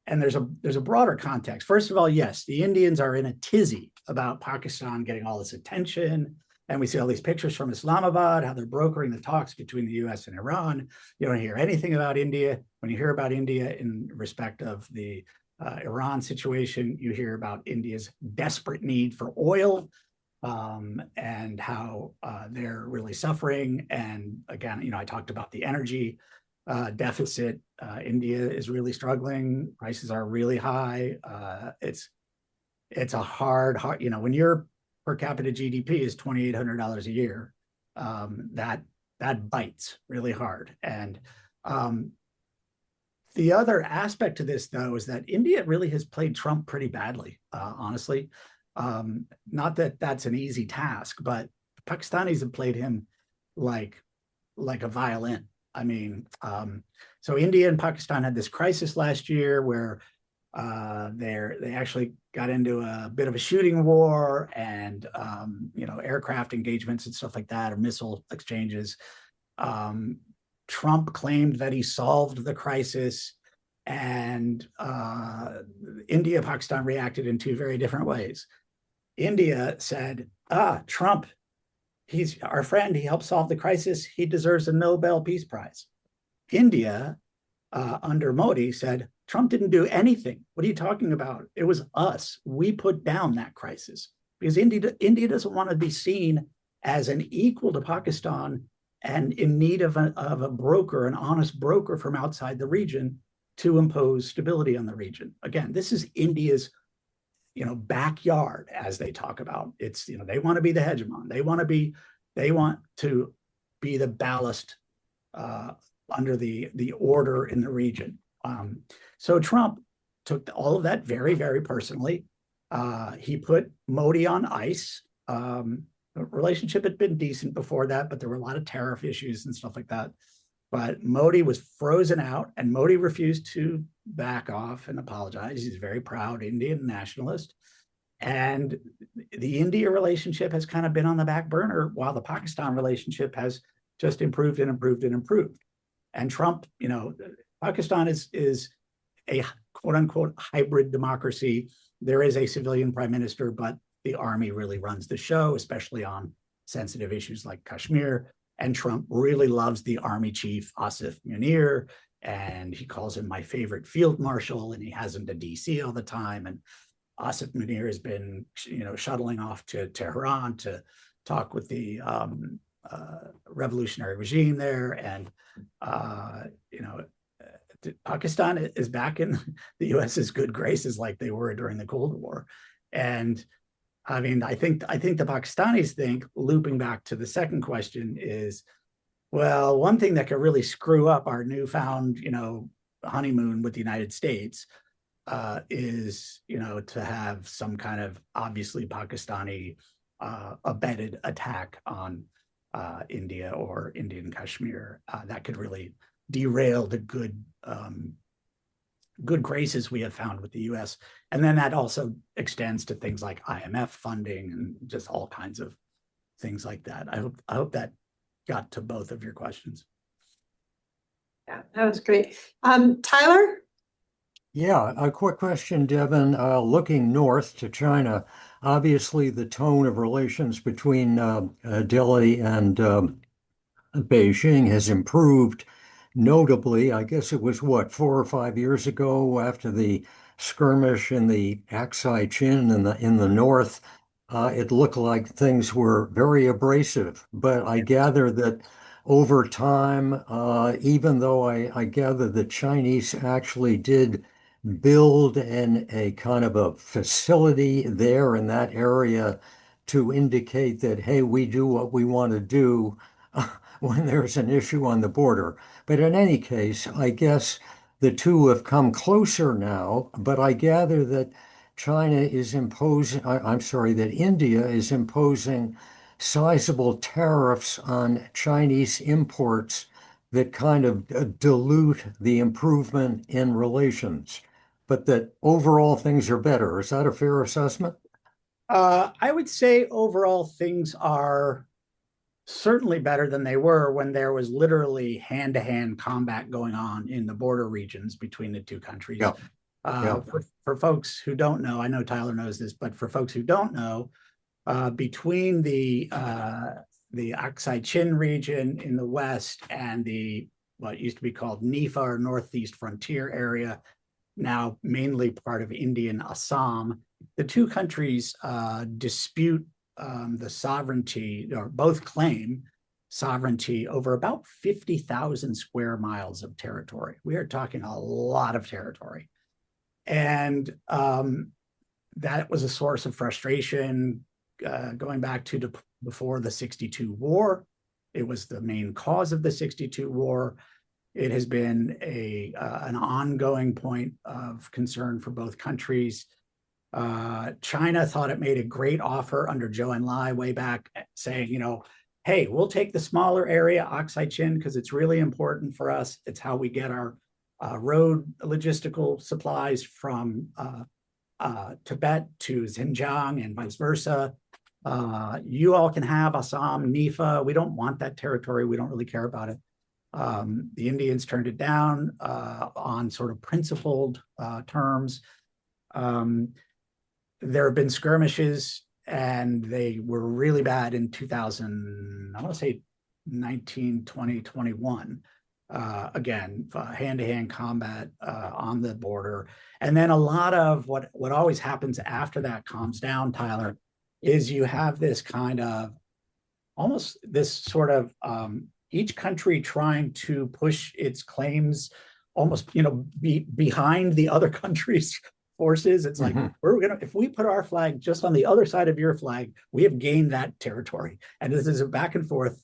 And there's a broader context. First of all, yes, the Indians are in a tizzy about Pakistan getting all this attention. And we see all these pictures from Islamabad, how they're brokering the talks between the US and Iran. You don't hear anything about India. When you hear about India in respect of the Iran situation, you hear about India's desperate need for oil, and how they're really suffering. And again, I talked about the energy deficit. India is really struggling. Prices are really high. It's a hard, when your per capita GDP is $2,800 a year, that bites really hard. And the other aspect to this, though, is that India really has played Trump pretty badly, honestly. Not that that's an easy task, but Pakistanis have played him like a violin. So India and Pakistan had this crisis last year where they actually got into a bit of a shooting war, and aircraft engagements and stuff like that, or missile exchanges. Trump claimed that he solved the crisis, and India and Pakistan reacted in two very different ways. India said, Trump, he's our friend, he helped solve the crisis, he deserves a Nobel Peace Prize. India, under Modi, said, Trump didn't do anything. What are you talking about? It was us. We put down that crisis, because India doesn't want to be seen as an equal to Pakistan and in need of a broker, an honest broker from outside the region to impose stability on the region. Again, this is India's backyard, as they talk about. It's, they want to be the hegemon. They want to be the ballast under the order in the region. So Trump took all of that very, very personally. He put Modi on ice. The relationship had been decent before that, but there were a lot of tariff issues and stuff like that. But Modi was frozen out, and Modi refused to back off and apologize. He's a very proud Indian nationalist. And the India relationship has kind of been on the back burner, while the Pakistan relationship has just improved and improved and improved. And Trump, Pakistan is a quote unquote hybrid democracy. There is a civilian prime minister, but the army really runs the show, especially on sensitive issues like Kashmir. And Trump really loves the army chief, Asif Munir, and he calls him my favorite field marshal, and he has him to DC all the time. And Asif Munir has been, shuttling off to Tehran to talk with the revolutionary regime there. And, Pakistan is back in the US's good graces like they were during the Cold War. And I mean, I think the Pakistanis think, looping back to the second question, is, well, one thing that could really screw up our newfound, honeymoon with the United States is, to have some kind of obviously Pakistani abetted attack on India or Indian Kashmir. That could really derail the good graces we have found with the U.S. And then that also extends to things like IMF funding and just all kinds of things like that. I hope that got to both of your questions. Yeah, that was great. Tyler? Yeah, a quick question, Devin. Looking north to China, obviously the tone of relations between Delhi and Beijing has improved notably. I guess it was 4 or 5 years ago, after the skirmish in the Aksai Chin in the north. It looked like things were very abrasive, but I gather that over time, even though I gather the Chinese actually did build a kind of a facility there in that area to indicate that, hey, we do what we want to do when there's an issue on the border. But in any case, I guess the two have come closer now, but I gather that that India is imposing sizable tariffs on Chinese imports that kind of dilute the improvement in relations, but that overall things are better. Is that a fair assessment? I would say overall things are certainly better than they were when there was literally hand-to-hand combat going on in the border regions between the two countries. Yeah. For folks who don't know, I know Tyler knows this, but for folks who don't know, between the Aksai Chin region in the west and what used to be called NIFA, or Northeast Frontier Area, now mainly part of Indian Assam, the two countries dispute the sovereignty, or both claim sovereignty over about 50,000 square miles of territory. We are talking a lot of territory. And that was a source of frustration going back to before the 62 war. It was the main cause of the 62 war. It has been an ongoing point of concern for both countries. China thought it made a great offer under Zhou Enlai way back, saying, hey, we'll take the smaller area, Aksai Chin, because it's really important for us. It's how we get our road logistical supplies from Tibet to Xinjiang and vice versa. You all can have Assam, NIFA. We don't want that territory. We don't really care about it. The Indians turned it down on sort of principled terms. There have been skirmishes, and they were really bad in 2000, I want to say 19, 20, 21. Again, hand-to-hand combat on the border. And then a lot of what always happens after that calms down, Tyler, is you have this kind of almost this sort of each country trying to push its claims almost, behind the other countries forces. It's like, if we put our flag just on the other side of your flag, we have gained that territory. And this is a back and forth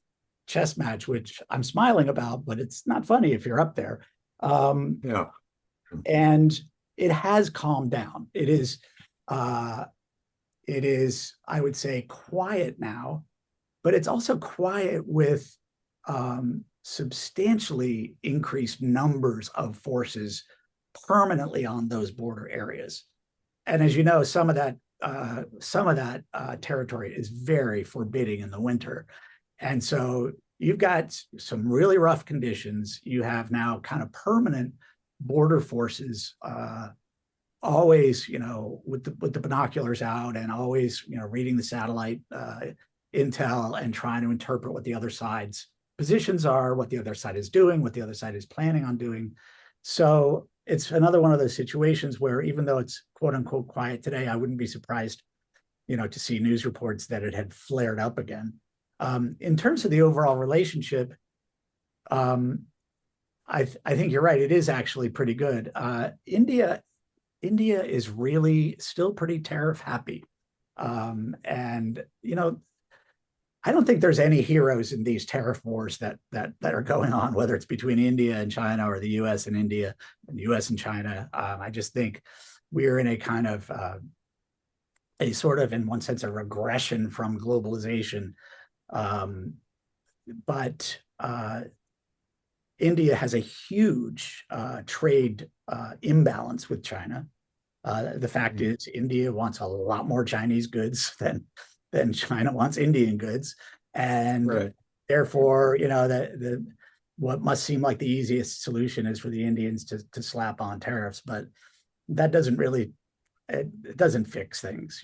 chess match, which I'm smiling about, but it's not funny if you're up there. Yeah. And it has calmed down. It is, I would say, quiet now, but it's also quiet with substantially increased numbers of forces permanently on those border areas. And as you know, some of that territory is very forbidding in the winter. And so you've got some really rough conditions. You have now kind of permanent border forces, always, with the binoculars out and always, reading the satellite intel and trying to interpret what the other side's positions are, what the other side is doing, what the other side is planning on doing. So it's another one of those situations where, even though it's quote unquote quiet today, I wouldn't be surprised, to see news reports that it had flared up again. In terms of the overall relationship, I think you're right. It is actually pretty good. India is really still pretty tariff happy. And, I don't think there's any heroes in these tariff wars that are going on, whether it's between India and China or the US and India and the US and China. I just think we're in a kind of a sort of, in one sense, a regression from globalization. But India has a huge trade imbalance with China. The fact is, India wants a lot more Chinese goods than China wants Indian goods, and therefore, what must seem like the easiest solution is for the Indians to slap on tariffs, but that doesn't really, it doesn't fix things.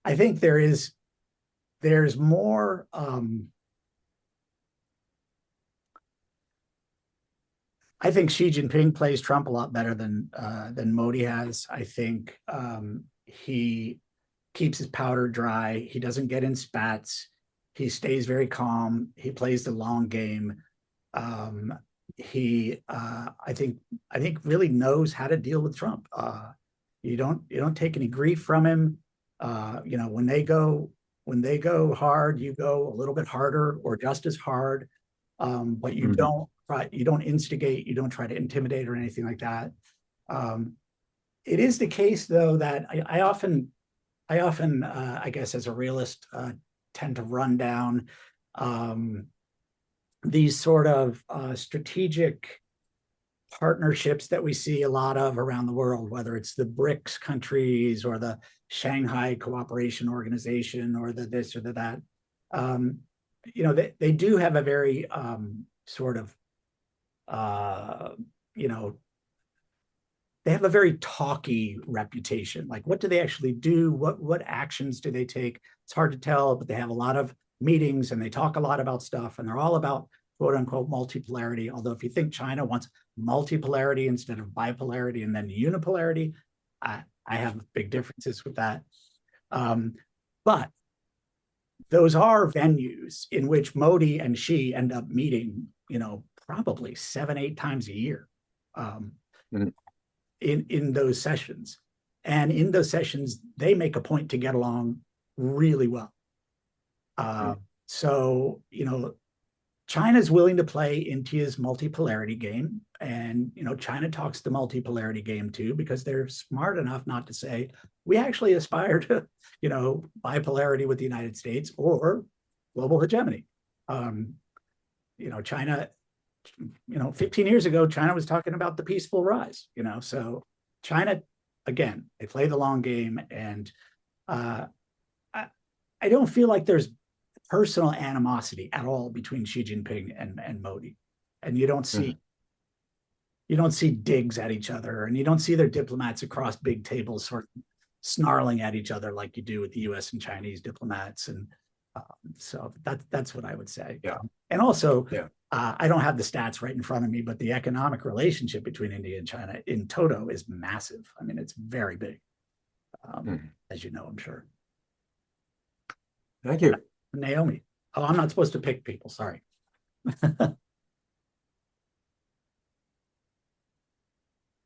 I think there's more. I think Xi Jinping plays Trump a lot better than Modi has. I think he keeps his powder dry. He doesn't get in spats. He stays very calm. He plays the long game. He, I think, really knows how to deal with Trump. You don't take any grief from him. When they go hard, you go a little bit harder or just as hard. But you don't instigate. You don't try to intimidate or anything like that. It is the case, though, that I often, I guess, as a realist, tend to run down these sort of strategic partnerships that we see a lot of around the world, whether it's the BRICS countries or the Shanghai Cooperation Organization or the this or the that. They do have a very sort of, they have a very talky reputation. Like, what do they actually do? What actions do they take? It's hard to tell, but they have a lot of meetings and they talk a lot about stuff, and they're all about quote unquote multipolarity. Although if you think China wants multipolarity instead of bipolarity and then unipolarity, I have big differences with that. But those are venues in which Modi and Xi end up meeting, probably 7-8 times a year. In those sessions. And in those sessions, they make a point to get along really well. So, China's willing to play India's multipolarity game. And, China talks the multipolarity game too, because they're smart enough not to say, we actually aspire to, bipolarity with the United States or global hegemony. China, 15 years ago, China was talking about the peaceful rise, so China, again, they play the long game. And I don't feel like there's personal animosity at all between Xi Jinping and Modi. And you don't see digs at each other, and you don't see their diplomats across big tables sort of snarling at each other like you do with the US and Chinese diplomats. And so that's what I would say. Yeah. And also, I don't have the stats right in front of me, but the economic relationship between India and China in toto is massive. I mean, it's very big, as you know, I'm sure. Thank you. Naomi. Oh, I'm not supposed to pick people. Sorry.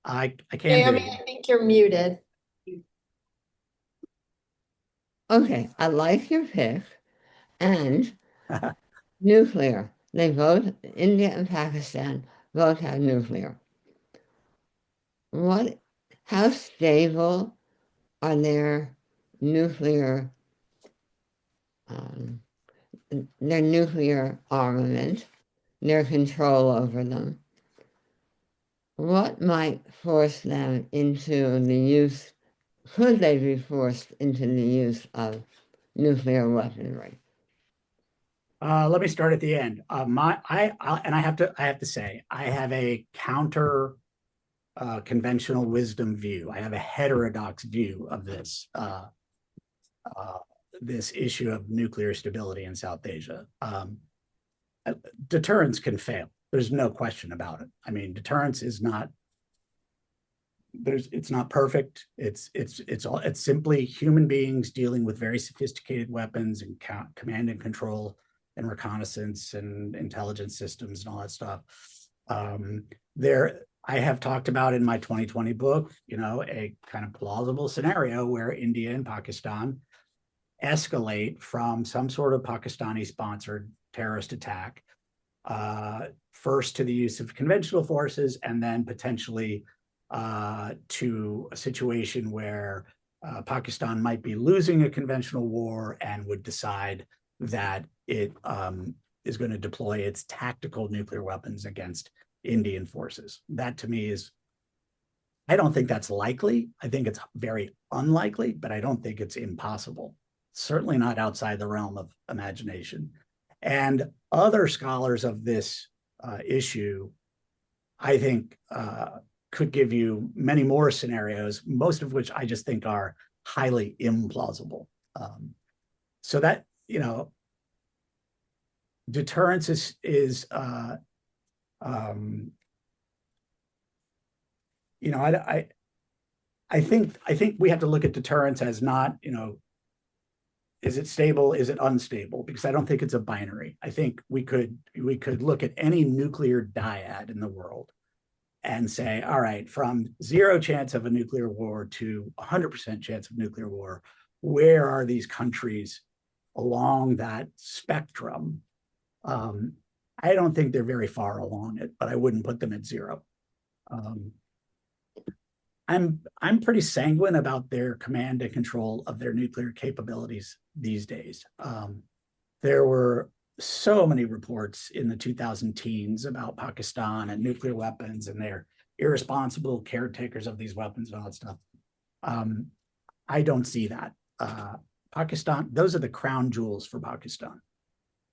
I can Naomi, hear you. I think you're muted. Okay, I like your pick. And nuclear. They both, India and Pakistan, both have nuclear. What, how stable are their nuclear, um, their nuclear armament, their control over them? What might force them into the use, could they be forced into the use of nuclear weaponry? Let me start at the end. I have to say, I have a counter conventional wisdom view. I have a heterodox view of this issue of nuclear stability in South Asia. Deterrence can fail. There's no question about it. I mean, deterrence is not. It's not perfect. It's simply human beings dealing with very sophisticated weapons and command and control and reconnaissance and intelligence systems and all that stuff. I have talked about in my 2020 book, a kind of plausible scenario where India and Pakistan escalate from some sort of Pakistani-sponsored terrorist attack, first to the use of conventional forces, and then potentially to a situation where Pakistan might be losing a conventional war and would decide that it is going to deploy its tactical nuclear weapons against Indian forces. That to me I don't think that's likely. I think it's very unlikely, but I don't think it's impossible. Certainly not outside the realm of imagination. And other scholars of this issue, I think, could give you many more scenarios, most of which I just think are highly implausible. So that, deterrence is I think we have to look at deterrence as not, is it stable? Is it unstable? Because I don't think it's a binary. I think we could look at any nuclear dyad in the world and say, all right, from 0 chance of a nuclear war to 100% chance of nuclear war, where are these countries along that spectrum? I don't think they're very far along it, but I wouldn't put them at 0. I'm pretty sanguine about their command and control of their nuclear capabilities these days. There were so many reports in the 2010s about Pakistan and nuclear weapons and their irresponsible caretakers of these weapons and all that stuff. I don't see that. Pakistan, those are the crown jewels for Pakistan.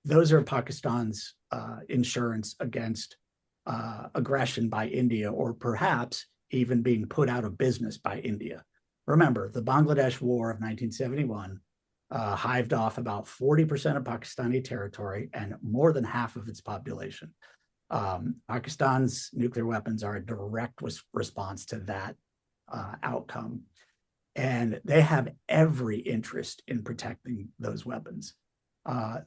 Those are Pakistan's insurance against aggression by India, or perhaps even being put out of business by India. Remember, the Bangladesh War of 1971 hived off about 40% of Pakistani territory and more than half of its population. Pakistan's nuclear weapons are a direct response to that outcome. And they have every interest in protecting those weapons.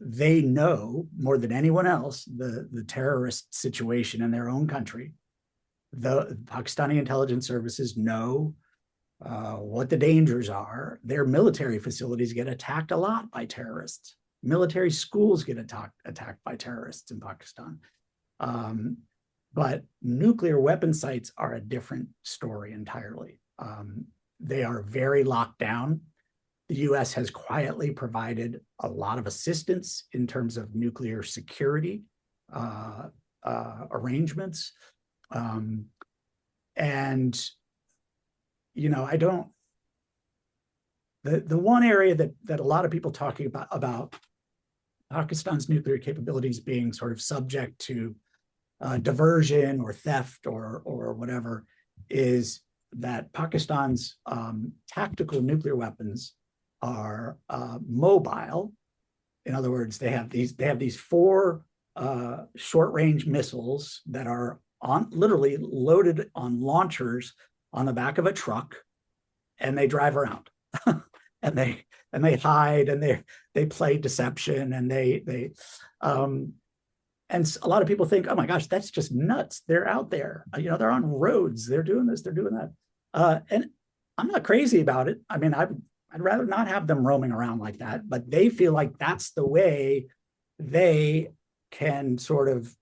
They know more than anyone else the terrorist situation in their own country. The Pakistani intelligence services know what the dangers are. Their military facilities get attacked a lot by terrorists. Military schools get attacked by terrorists in Pakistan. But nuclear weapon sites are a different story entirely. They are very locked down. The US has quietly provided a lot of assistance in terms of nuclear security arrangements. I don't, the one area that a lot of people talking about Pakistan's nuclear capabilities being sort of subject to diversion or theft or whatever is that Pakistan's tactical nuclear weapons are mobile. In other words, they have these 4 short-range missiles that are literally loaded on launchers on the back of a truck, and they drive around and they hide and they play deception and and a lot of people think, oh my gosh, that's just nuts. They're out there, they're on roads, they're doing this, they're doing that. And I'm not crazy about it. I mean, I'd rather not have them roaming around like that, but they feel like that's the way they can sort of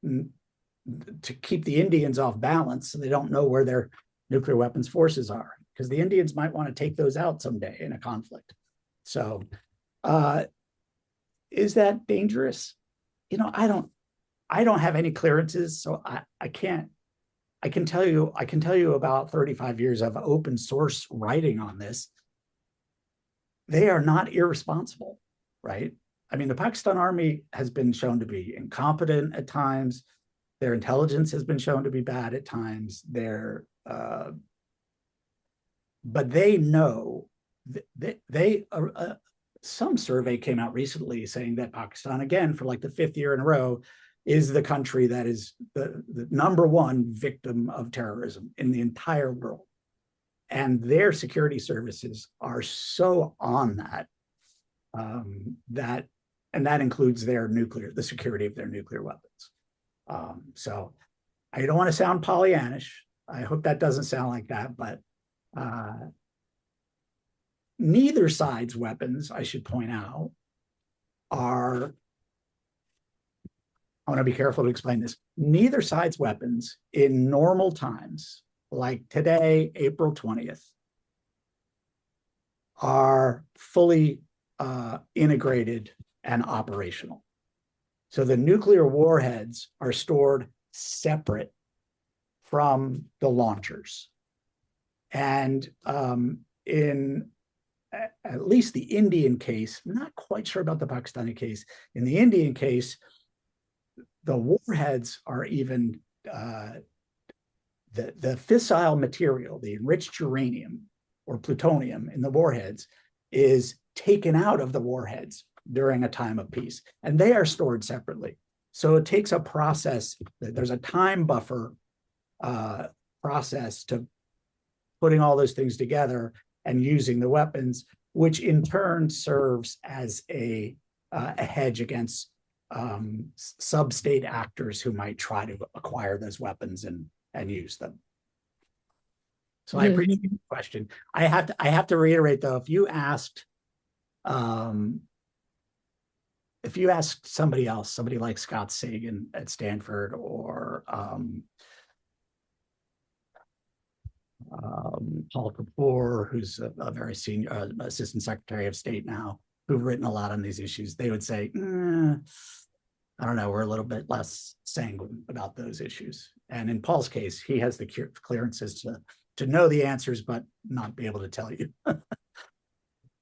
to keep the Indians off balance so they don't know where their nuclear weapons forces are, because the Indians might want to take those out someday in a conflict. So is that dangerous? I don't have any clearances, so I can't. I can tell you about 35 years of open source writing on this. They are not irresponsible, right? I mean, the Pakistan Army has been shown to be incompetent at times. Their intelligence has been shown to be bad at times. But they know some survey came out recently saying that Pakistan, again, for like the 5th year in a row, is the country that is the number one victim of terrorism in the entire world. And their security services are so on that, that includes the security of their nuclear weapons. So I don't want to sound Pollyannish. I hope that doesn't sound like that, but neither side's weapons, I should point out, I want to be careful to explain this. Neither side's weapons in normal times, like today, April 20th, are fully integrated and operational. So the nuclear warheads are stored separate from the launchers. And in at least the Indian case, I'm not quite sure about the Pakistani case. In the Indian case, the warheads are even the fissile material, the enriched uranium or plutonium in the warheads, is taken out of the warheads during a time of peace, and they are stored separately. So it takes a process. There's a time buffer process to putting all those things together and using the weapons, which in turn serves as a hedge against sub-state actors who might try to acquire those weapons and use them. So I appreciate the question. I have to reiterate though, if you asked somebody else, somebody like Scott Sagan at Stanford, or Paul Kapoor, who's a very senior assistant secretary of state now, who've written a lot on these issues, they would say, I don't know, we're a little bit less sanguine about those issues. And in Paul's case, he has the clearances to know the answers, but not be able to tell you.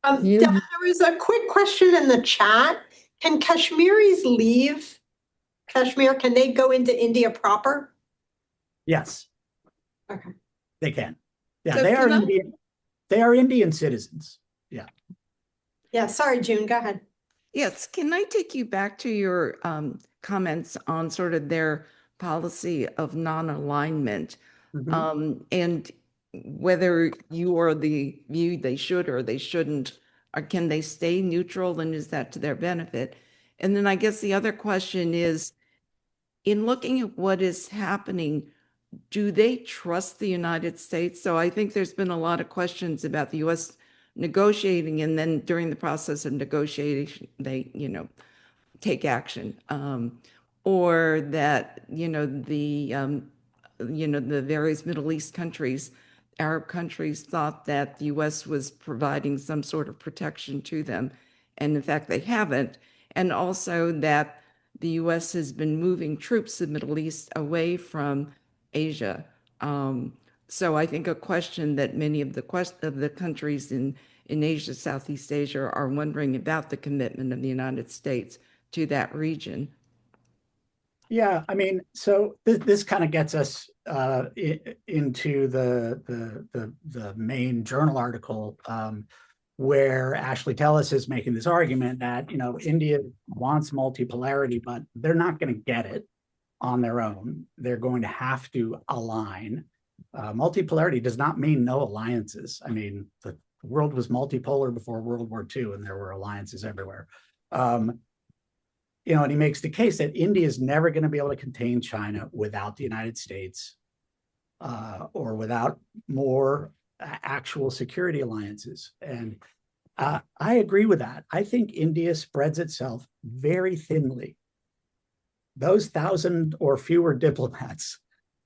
Devin, there was a quick question in the chat. Can Kashmiris leave Kashmir? Can they go into India proper? Yes. Okay. They can. Yeah, So they are Indian. They are Indian citizens. Yeah. Yeah, sorry, June, go ahead. Yes, can I take you back to your comments on sort of their policy of non-alignment, and whether you are the view they should or they shouldn't, or can they stay neutral, and is that to their benefit? And then I guess the other question is, in looking at what is happening, do they trust the United States? So I think there's been a lot of questions about the U.S. negotiating, and then during the process of negotiation, they, take action, or that, the various Middle East countries, Arab countries, thought that the U.S. was providing some sort of protection to them, and in fact, they haven't. And also that the U.S. has been moving troops to the Middle East away from Asia. So I think a question that many of the countries in Asia, Southeast Asia, are wondering about the commitment of the United States to that region. Yeah, I mean, so this kind of gets us into the main journal article where Ashley Tellis is making this argument that India wants multipolarity, but they're not going to get it on their own. They're going to have to align. Multipolarity does not mean no alliances. I mean, the world was multipolar before World War II, and there were alliances everywhere. and he makes the case that India is never going to be able to contain China without the United States, or without more actual security alliances. And I agree with that. I think India spreads itself very thinly. Those 1,000 or fewer diplomats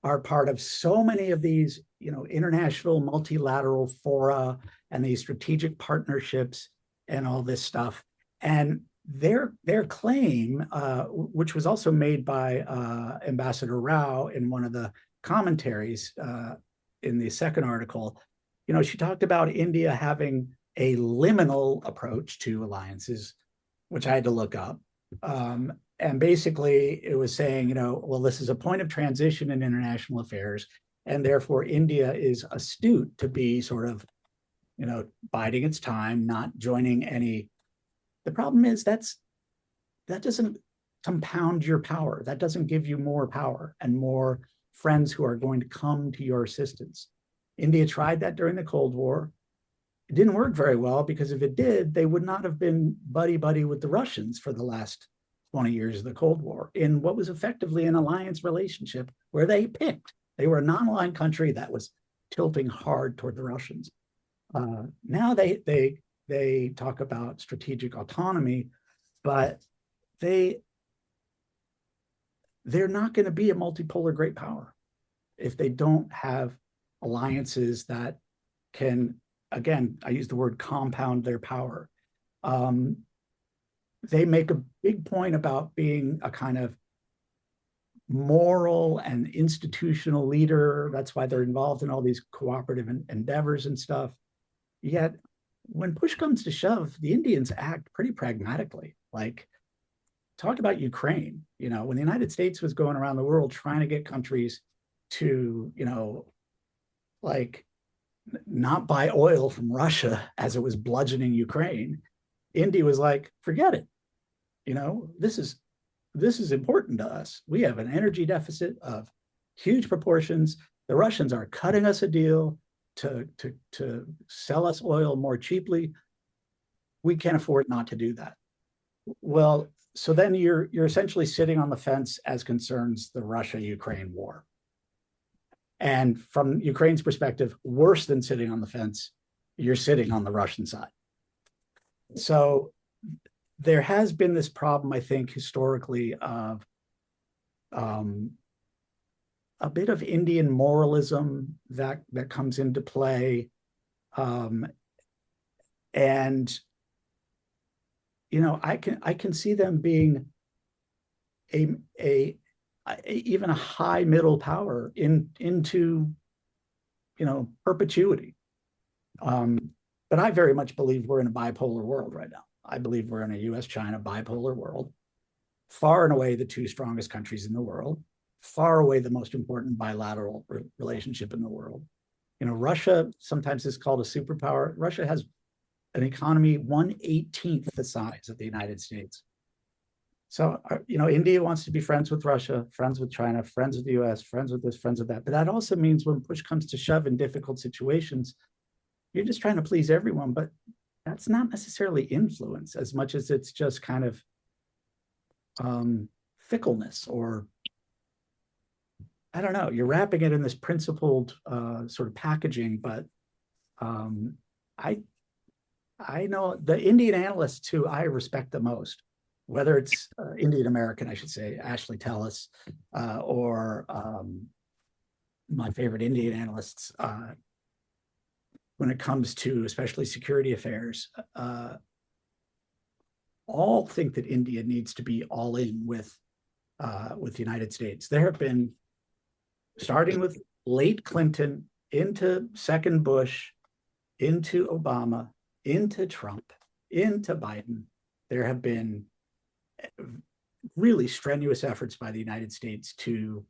are part of so many of these, international multilateral fora and these strategic partnerships and all this stuff. And their claim, which was also made by Ambassador Rao in one of the commentaries in the second article, she talked about India having a liminal approach to alliances, which I had to look up. And basically it was saying, well, this is a point of transition in international affairs, and therefore India is astute to be sort of, biding its time, not joining any. The problem is that doesn't compound your power. That doesn't give you more power and more friends who are going to come to your assistance. India tried that during the Cold War. It didn't work very well, because if it did, they would not have been buddy-buddy with the Russians for the last 20 years of the Cold War in what was effectively an alliance relationship where they picked. They were a non-aligned country that was tilting hard toward the Russians. Now they talk about strategic autonomy, but they're not going to be a multipolar great power if they don't have alliances that can, again, I use the word compound their power. They make a big point about being a kind of moral and institutional leader. That's why they're involved in all these cooperative endeavors and stuff. Yet when push comes to shove, the Indians act pretty pragmatically. Like, talk about Ukraine. When the United States was going around the world trying to get countries to, not buy oil from Russia as it was bludgeoning Ukraine, India was like, forget it. This is important to us. We have an energy deficit of huge proportions. The Russians are cutting us a deal to sell us oil more cheaply. We can't afford not to do that. Well, so then you're essentially sitting on the fence as concerns the Russia-Ukraine war. And from Ukraine's perspective, worse than sitting on the fence, you're sitting on the Russian side. So there has been this problem, I think, historically of a bit of Indian moralism that comes into play. And I can see them being even a high middle power into perpetuity. But I very much believe we're in a bipolar world right now. I believe we're in a US-China bipolar world, far and away the two strongest countries in the world, far away the most important bilateral relationship in the world. Russia sometimes is called a superpower. Russia has an economy 1/18 the size of the United States. So, India wants to be friends with Russia, friends with China, friends with the US, friends with this, friends with that. But that also means when push comes to shove in difficult situations, you're just trying to please everyone, but that's not necessarily influence as much as it's just kind of fickleness, or I don't know, you're wrapping it in this principled sort of packaging. But I know the Indian analysts who I respect the most, whether it's Indian American, I should say, Ashley Tellis, or my favorite Indian analysts, when it comes to especially security affairs, all think that India needs to be all in with the United States. There have been, starting with late Clinton, into second Bush, into Obama, into Trump, into Biden, there have been really strenuous efforts by the United States to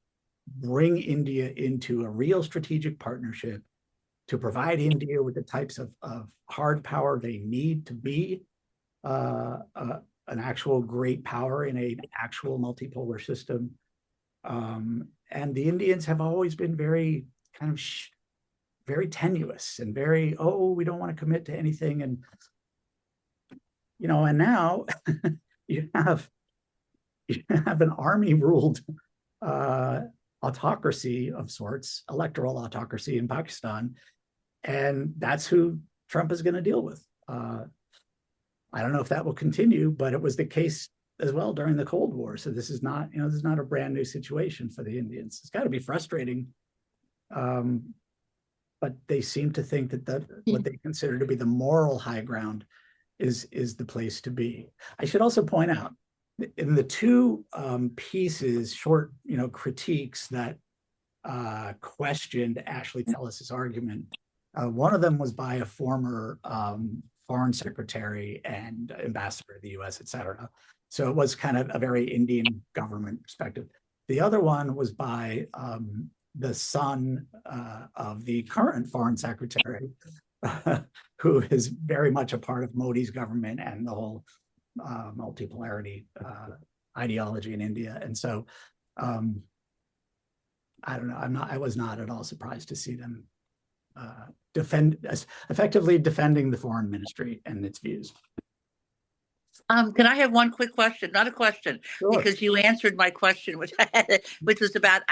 bring India into a real strategic partnership, to provide India with the types of hard power they need to be an actual great power in an actual multipolar system. And the Indians have always been very kind of very tenuous and very, we don't want to commit to anything. And, and now you have you have an army-ruled autocracy of sorts, electoral autocracy in Pakistan, and that's who Trump is going to deal with. I don't know if that will continue, but it was the case as well during the Cold War. So this is not, this is not a brand new situation for the Indians. It's got to be frustrating, but they seem to think that what they consider to be the moral high ground is the place to be. I should also point out, in the two pieces, short, critiques that questioned Ashley Tellis's argument, one of them was by a former foreign secretary and ambassador to the US, et cetera. So it was kind of a very Indian government perspective. The other one was by the son of the current foreign secretary, who is very much a part of Modi's government and the whole multipolarity ideology in India. And so I don't know, I was not at all surprised to see them effectively defending the foreign ministry and its views. Can I have one quick question? Not a question, Sure. because you answered my question, which was about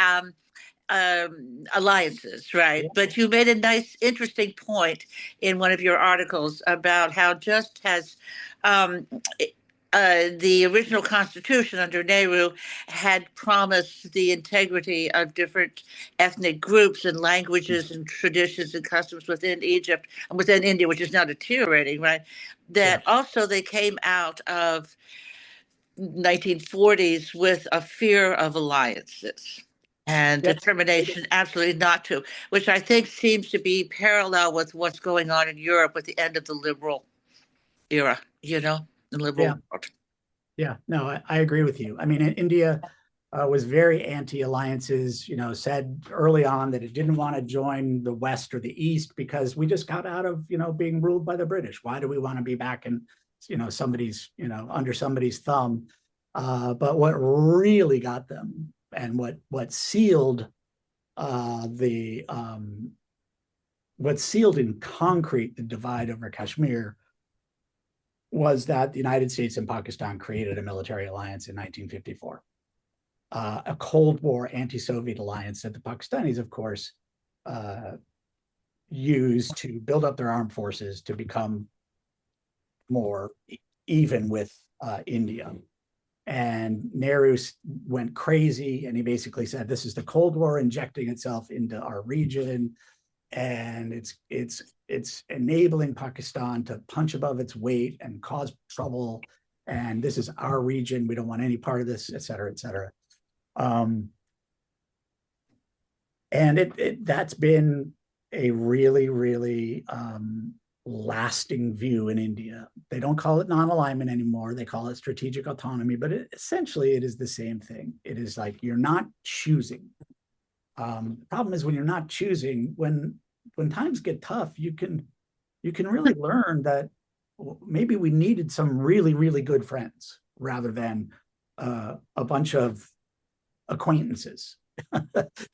alliances, right? Yeah. But you made a nice, interesting point in one of your articles about how just as the original Constitution under Nehru had promised the integrity of different ethnic groups and languages and traditions and customs within Egypt and within India, which is now deteriorating, right? That also they came out of 1940s with a fear of alliances and determination absolutely not to, which I think seems to be parallel with what's going on in Europe with the end of the liberal era, the liberal world. Yeah, no, I agree with you. I mean, India was very anti-alliances, said early on that it didn't want to join the West or the East because we just got out of, being ruled by the British. Why do we want to be back in, somebody's, under somebody's thumb? But what really got them and what sealed what sealed in concrete the divide over Kashmir was that the United States and Pakistan created a military alliance in 1954, a Cold War anti-Soviet alliance that the Pakistanis, of course, used to build up their armed forces to become more even with India. And Nehru went crazy, and he basically said, "This is the Cold War injecting itself into our region, and it's enabling Pakistan to punch above its weight and cause trouble. And this is our region. We don't want any part of this, et cetera, et cetera." And that's been a really, really lasting view in India. They don't call it non-alignment anymore. They call it strategic autonomy, but essentially it is the same thing. It is like you're not choosing. The problem is when you're not choosing, when times get tough, you can really learn that maybe we needed some really, really good friends rather than a bunch of acquaintances,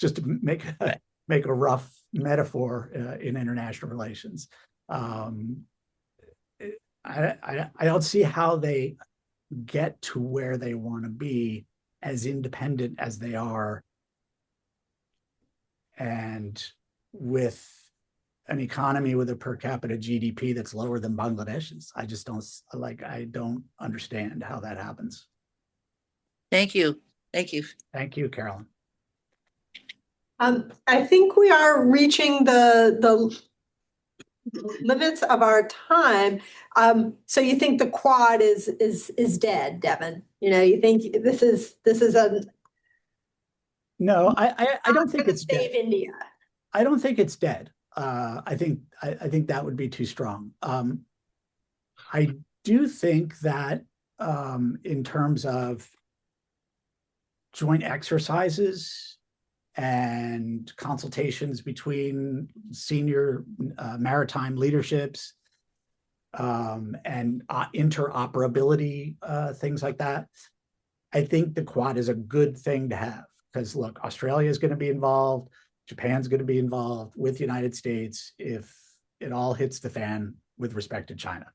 just to make a rough metaphor in international relations. I don't see how they get to where they want to be as independent as they are, and with an economy with a per capita GDP that's lower than Bangladesh's. I don't understand how that happens. Thank you. Thank you, Carolyn. I think we are reaching the limits of our time. So you think the Quad is dead, Devin? You think this is a No, I don't think it's save dead. India. I don't think it's dead. I think that would be too strong. I do think that in terms of joint exercises and consultations between senior maritime leaderships and interoperability, things like that, I think the Quad is a good thing to have. Because look, Australia is going to be involved, Japan's going to be involved with the United States if it all hits the fan with respect to China.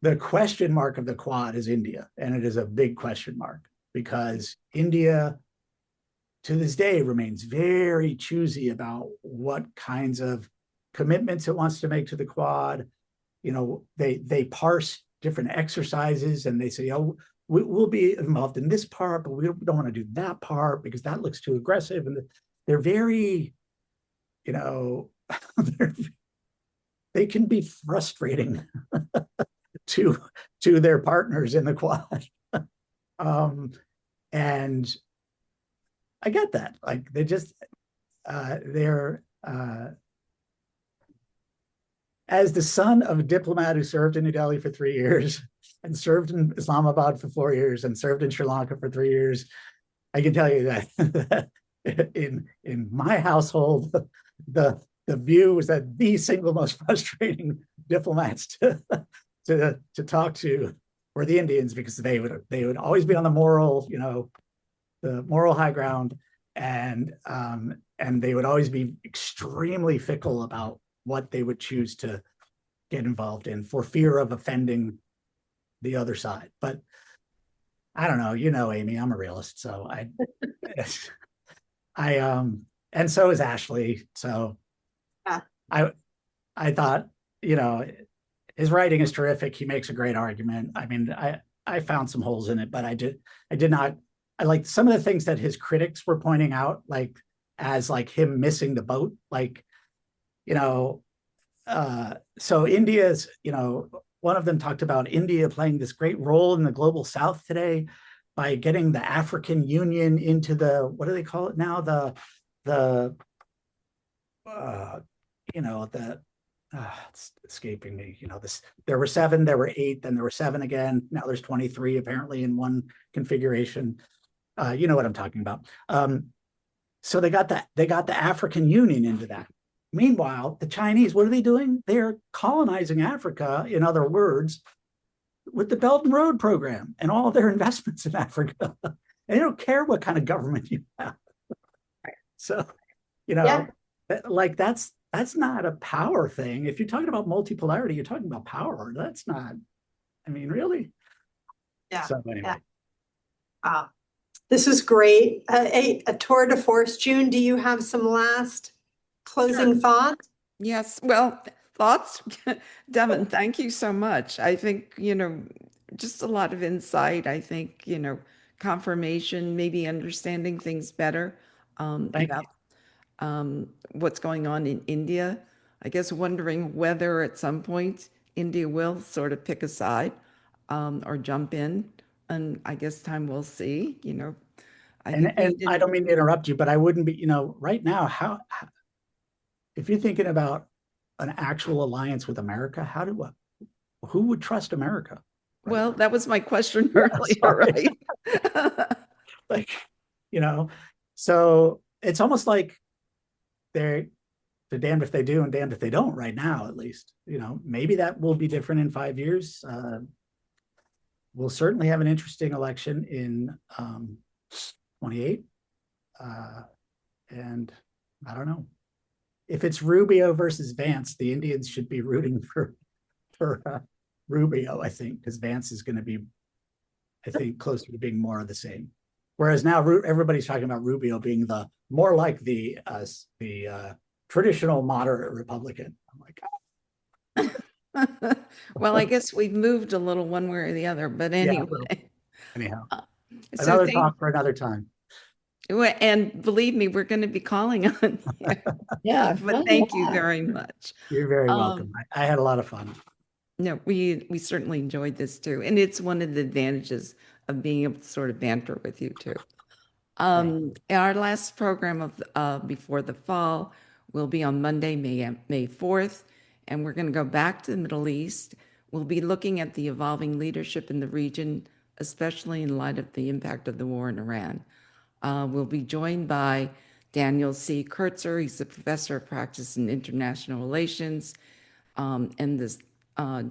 the question mark of the Quad is India, and it is a big question mark because India to this day remains very choosy about what kinds of commitments it wants to make to the Quad. You know, they parse different exercises and they say, oh, we'll be involved in this part, but we don't want to do that part because that looks too aggressive. And they're very, you know, they can be frustrating to their partners in the Quad. And I get that. Like they just they're as the son of a diplomat who served in New Delhi for 3 years and served in Islamabad for 4 years and served in Sri Lanka for 3 years, I can tell you that in my household, the view was that the single most frustrating diplomats to talk to were the Indians because they would always be on the moral, you know, the moral high ground, and they would always be extremely fickle about what they would choose to get involved in for fear of offending the other side. But I don't know, you know, Amy, I'm a realist, so and so is Ashley. So yeah. I thought, you know, his writing is terrific. He makes a great argument. I mean, I found some holes in it, but I did not. I like some of the things that his critics were pointing out, like as like him missing the boat, like, you know, so India's, you know, one of them talked about India playing this great role in the global South today by getting the African Union into the, what do they call it now? You know, it's escaping me, you know, there were 7, there were 8, then there were 7 again. Now there's 23 apparently in one configuration. You know what I'm talking about. So they got the African Union into that. Meanwhile, the Chinese, what are they doing? They're colonizing Africa, in other words, with the Belt and Road program and all of their investments in Africa. And they don't care what kind of government you have. So, you know, Yeah. like that's not a power thing. If you're talking about multipolarity, you're talking about power. That's not, I mean, really? Yeah. So anyway. Yeah. This is great. A tour de force. June, do you have some last closing thoughts? Yes, well, thoughts? Devin, thank you so much. I think, you know, just a lot of insight. I think, you know, confirmation, maybe understanding things better Thank about what's going on in India. I guess wondering whether at some point India will sort of pick a side or jump in. And I guess time will see, you know. I think we And I don't mean to interrupt you, but I wouldn't be, you know, right now, how if you're thinking about an actual alliance with America, who would trust America? Right well, now? that was my question Yeah, earlier, sorry. right? Like, you know, so it's almost like they're damned if they do and damned if they don't right now, at least. You know, maybe that will be different in 5 years. We'll certainly have an interesting election in 28. And I don't know. If it's Rubio versus Vance, the Indians should be rooting for Rubio, I think, because Vance is going to be, I think, closer to being more of the same. Whereas now everybody's talking about Rubio being the more like the traditional moderate Republican. I'm like, Well, I guess we've moved a little one way or the other, but yeah. anyway. Anyhow, So another talk for another time. and believe me, we're going to be calling on you. Yeah. But thank you very much. You're very welcome. I had a lot of fun. No, we certainly enjoyed this too. And it's one of the advantages of being able to sort of banter with you too. Our last program of before the fall will be on Monday, May 4th, and we're going to go back to the Middle East. We'll be looking at the evolving leadership in the region, especially in light of the impact of the war in Iran. We'll be joined by Daniel C. Kurtzer. He's a professor of practice in international relations, and this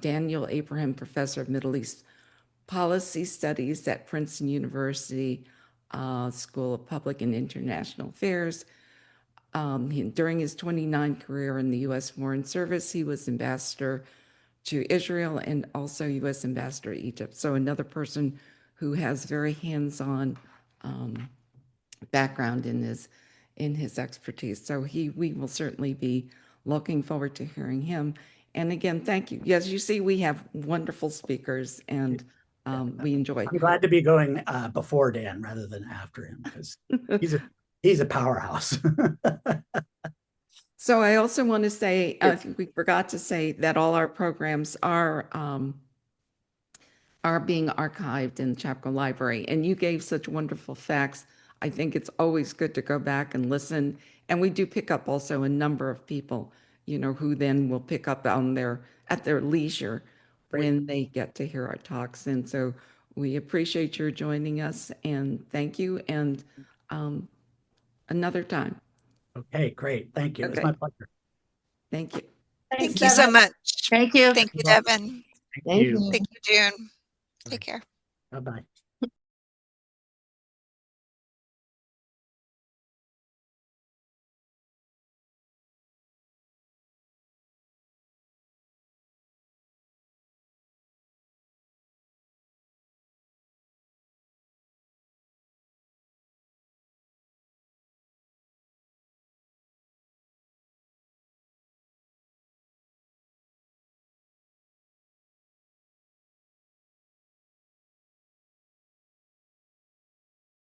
Daniel Abraham Professor of Middle East Policy Studies at Princeton University School of Public and International Affairs. During his 29 career in the U.S. Foreign Service, he was ambassador to Israel and also U.S. Ambassador to Egypt. So another person who has very hands-on background in his expertise. So we will certainly be looking forward to hearing him. And again, thank you. Yes, you see, we have wonderful speakers, and we enjoy. I'm glad to be going before Dan rather than after him, because he's a powerhouse. So I also want to say, we forgot to say that all our programs are being archived in the Chappaqua Library, and you gave such wonderful facts. I think it's always good to go back and listen, and we do pick up also a number of people, who then will pick up at their leisure when they get to hear our talks. And so we appreciate your joining us, and thank you, and another time. Okay, great. Thank you. It's Okay. my pleasure. Thank you. Thanks, Thank you so Devin. much. Thank you. Thank you, Devin. Thank you. Thank you, June. Take care. Bye-bye.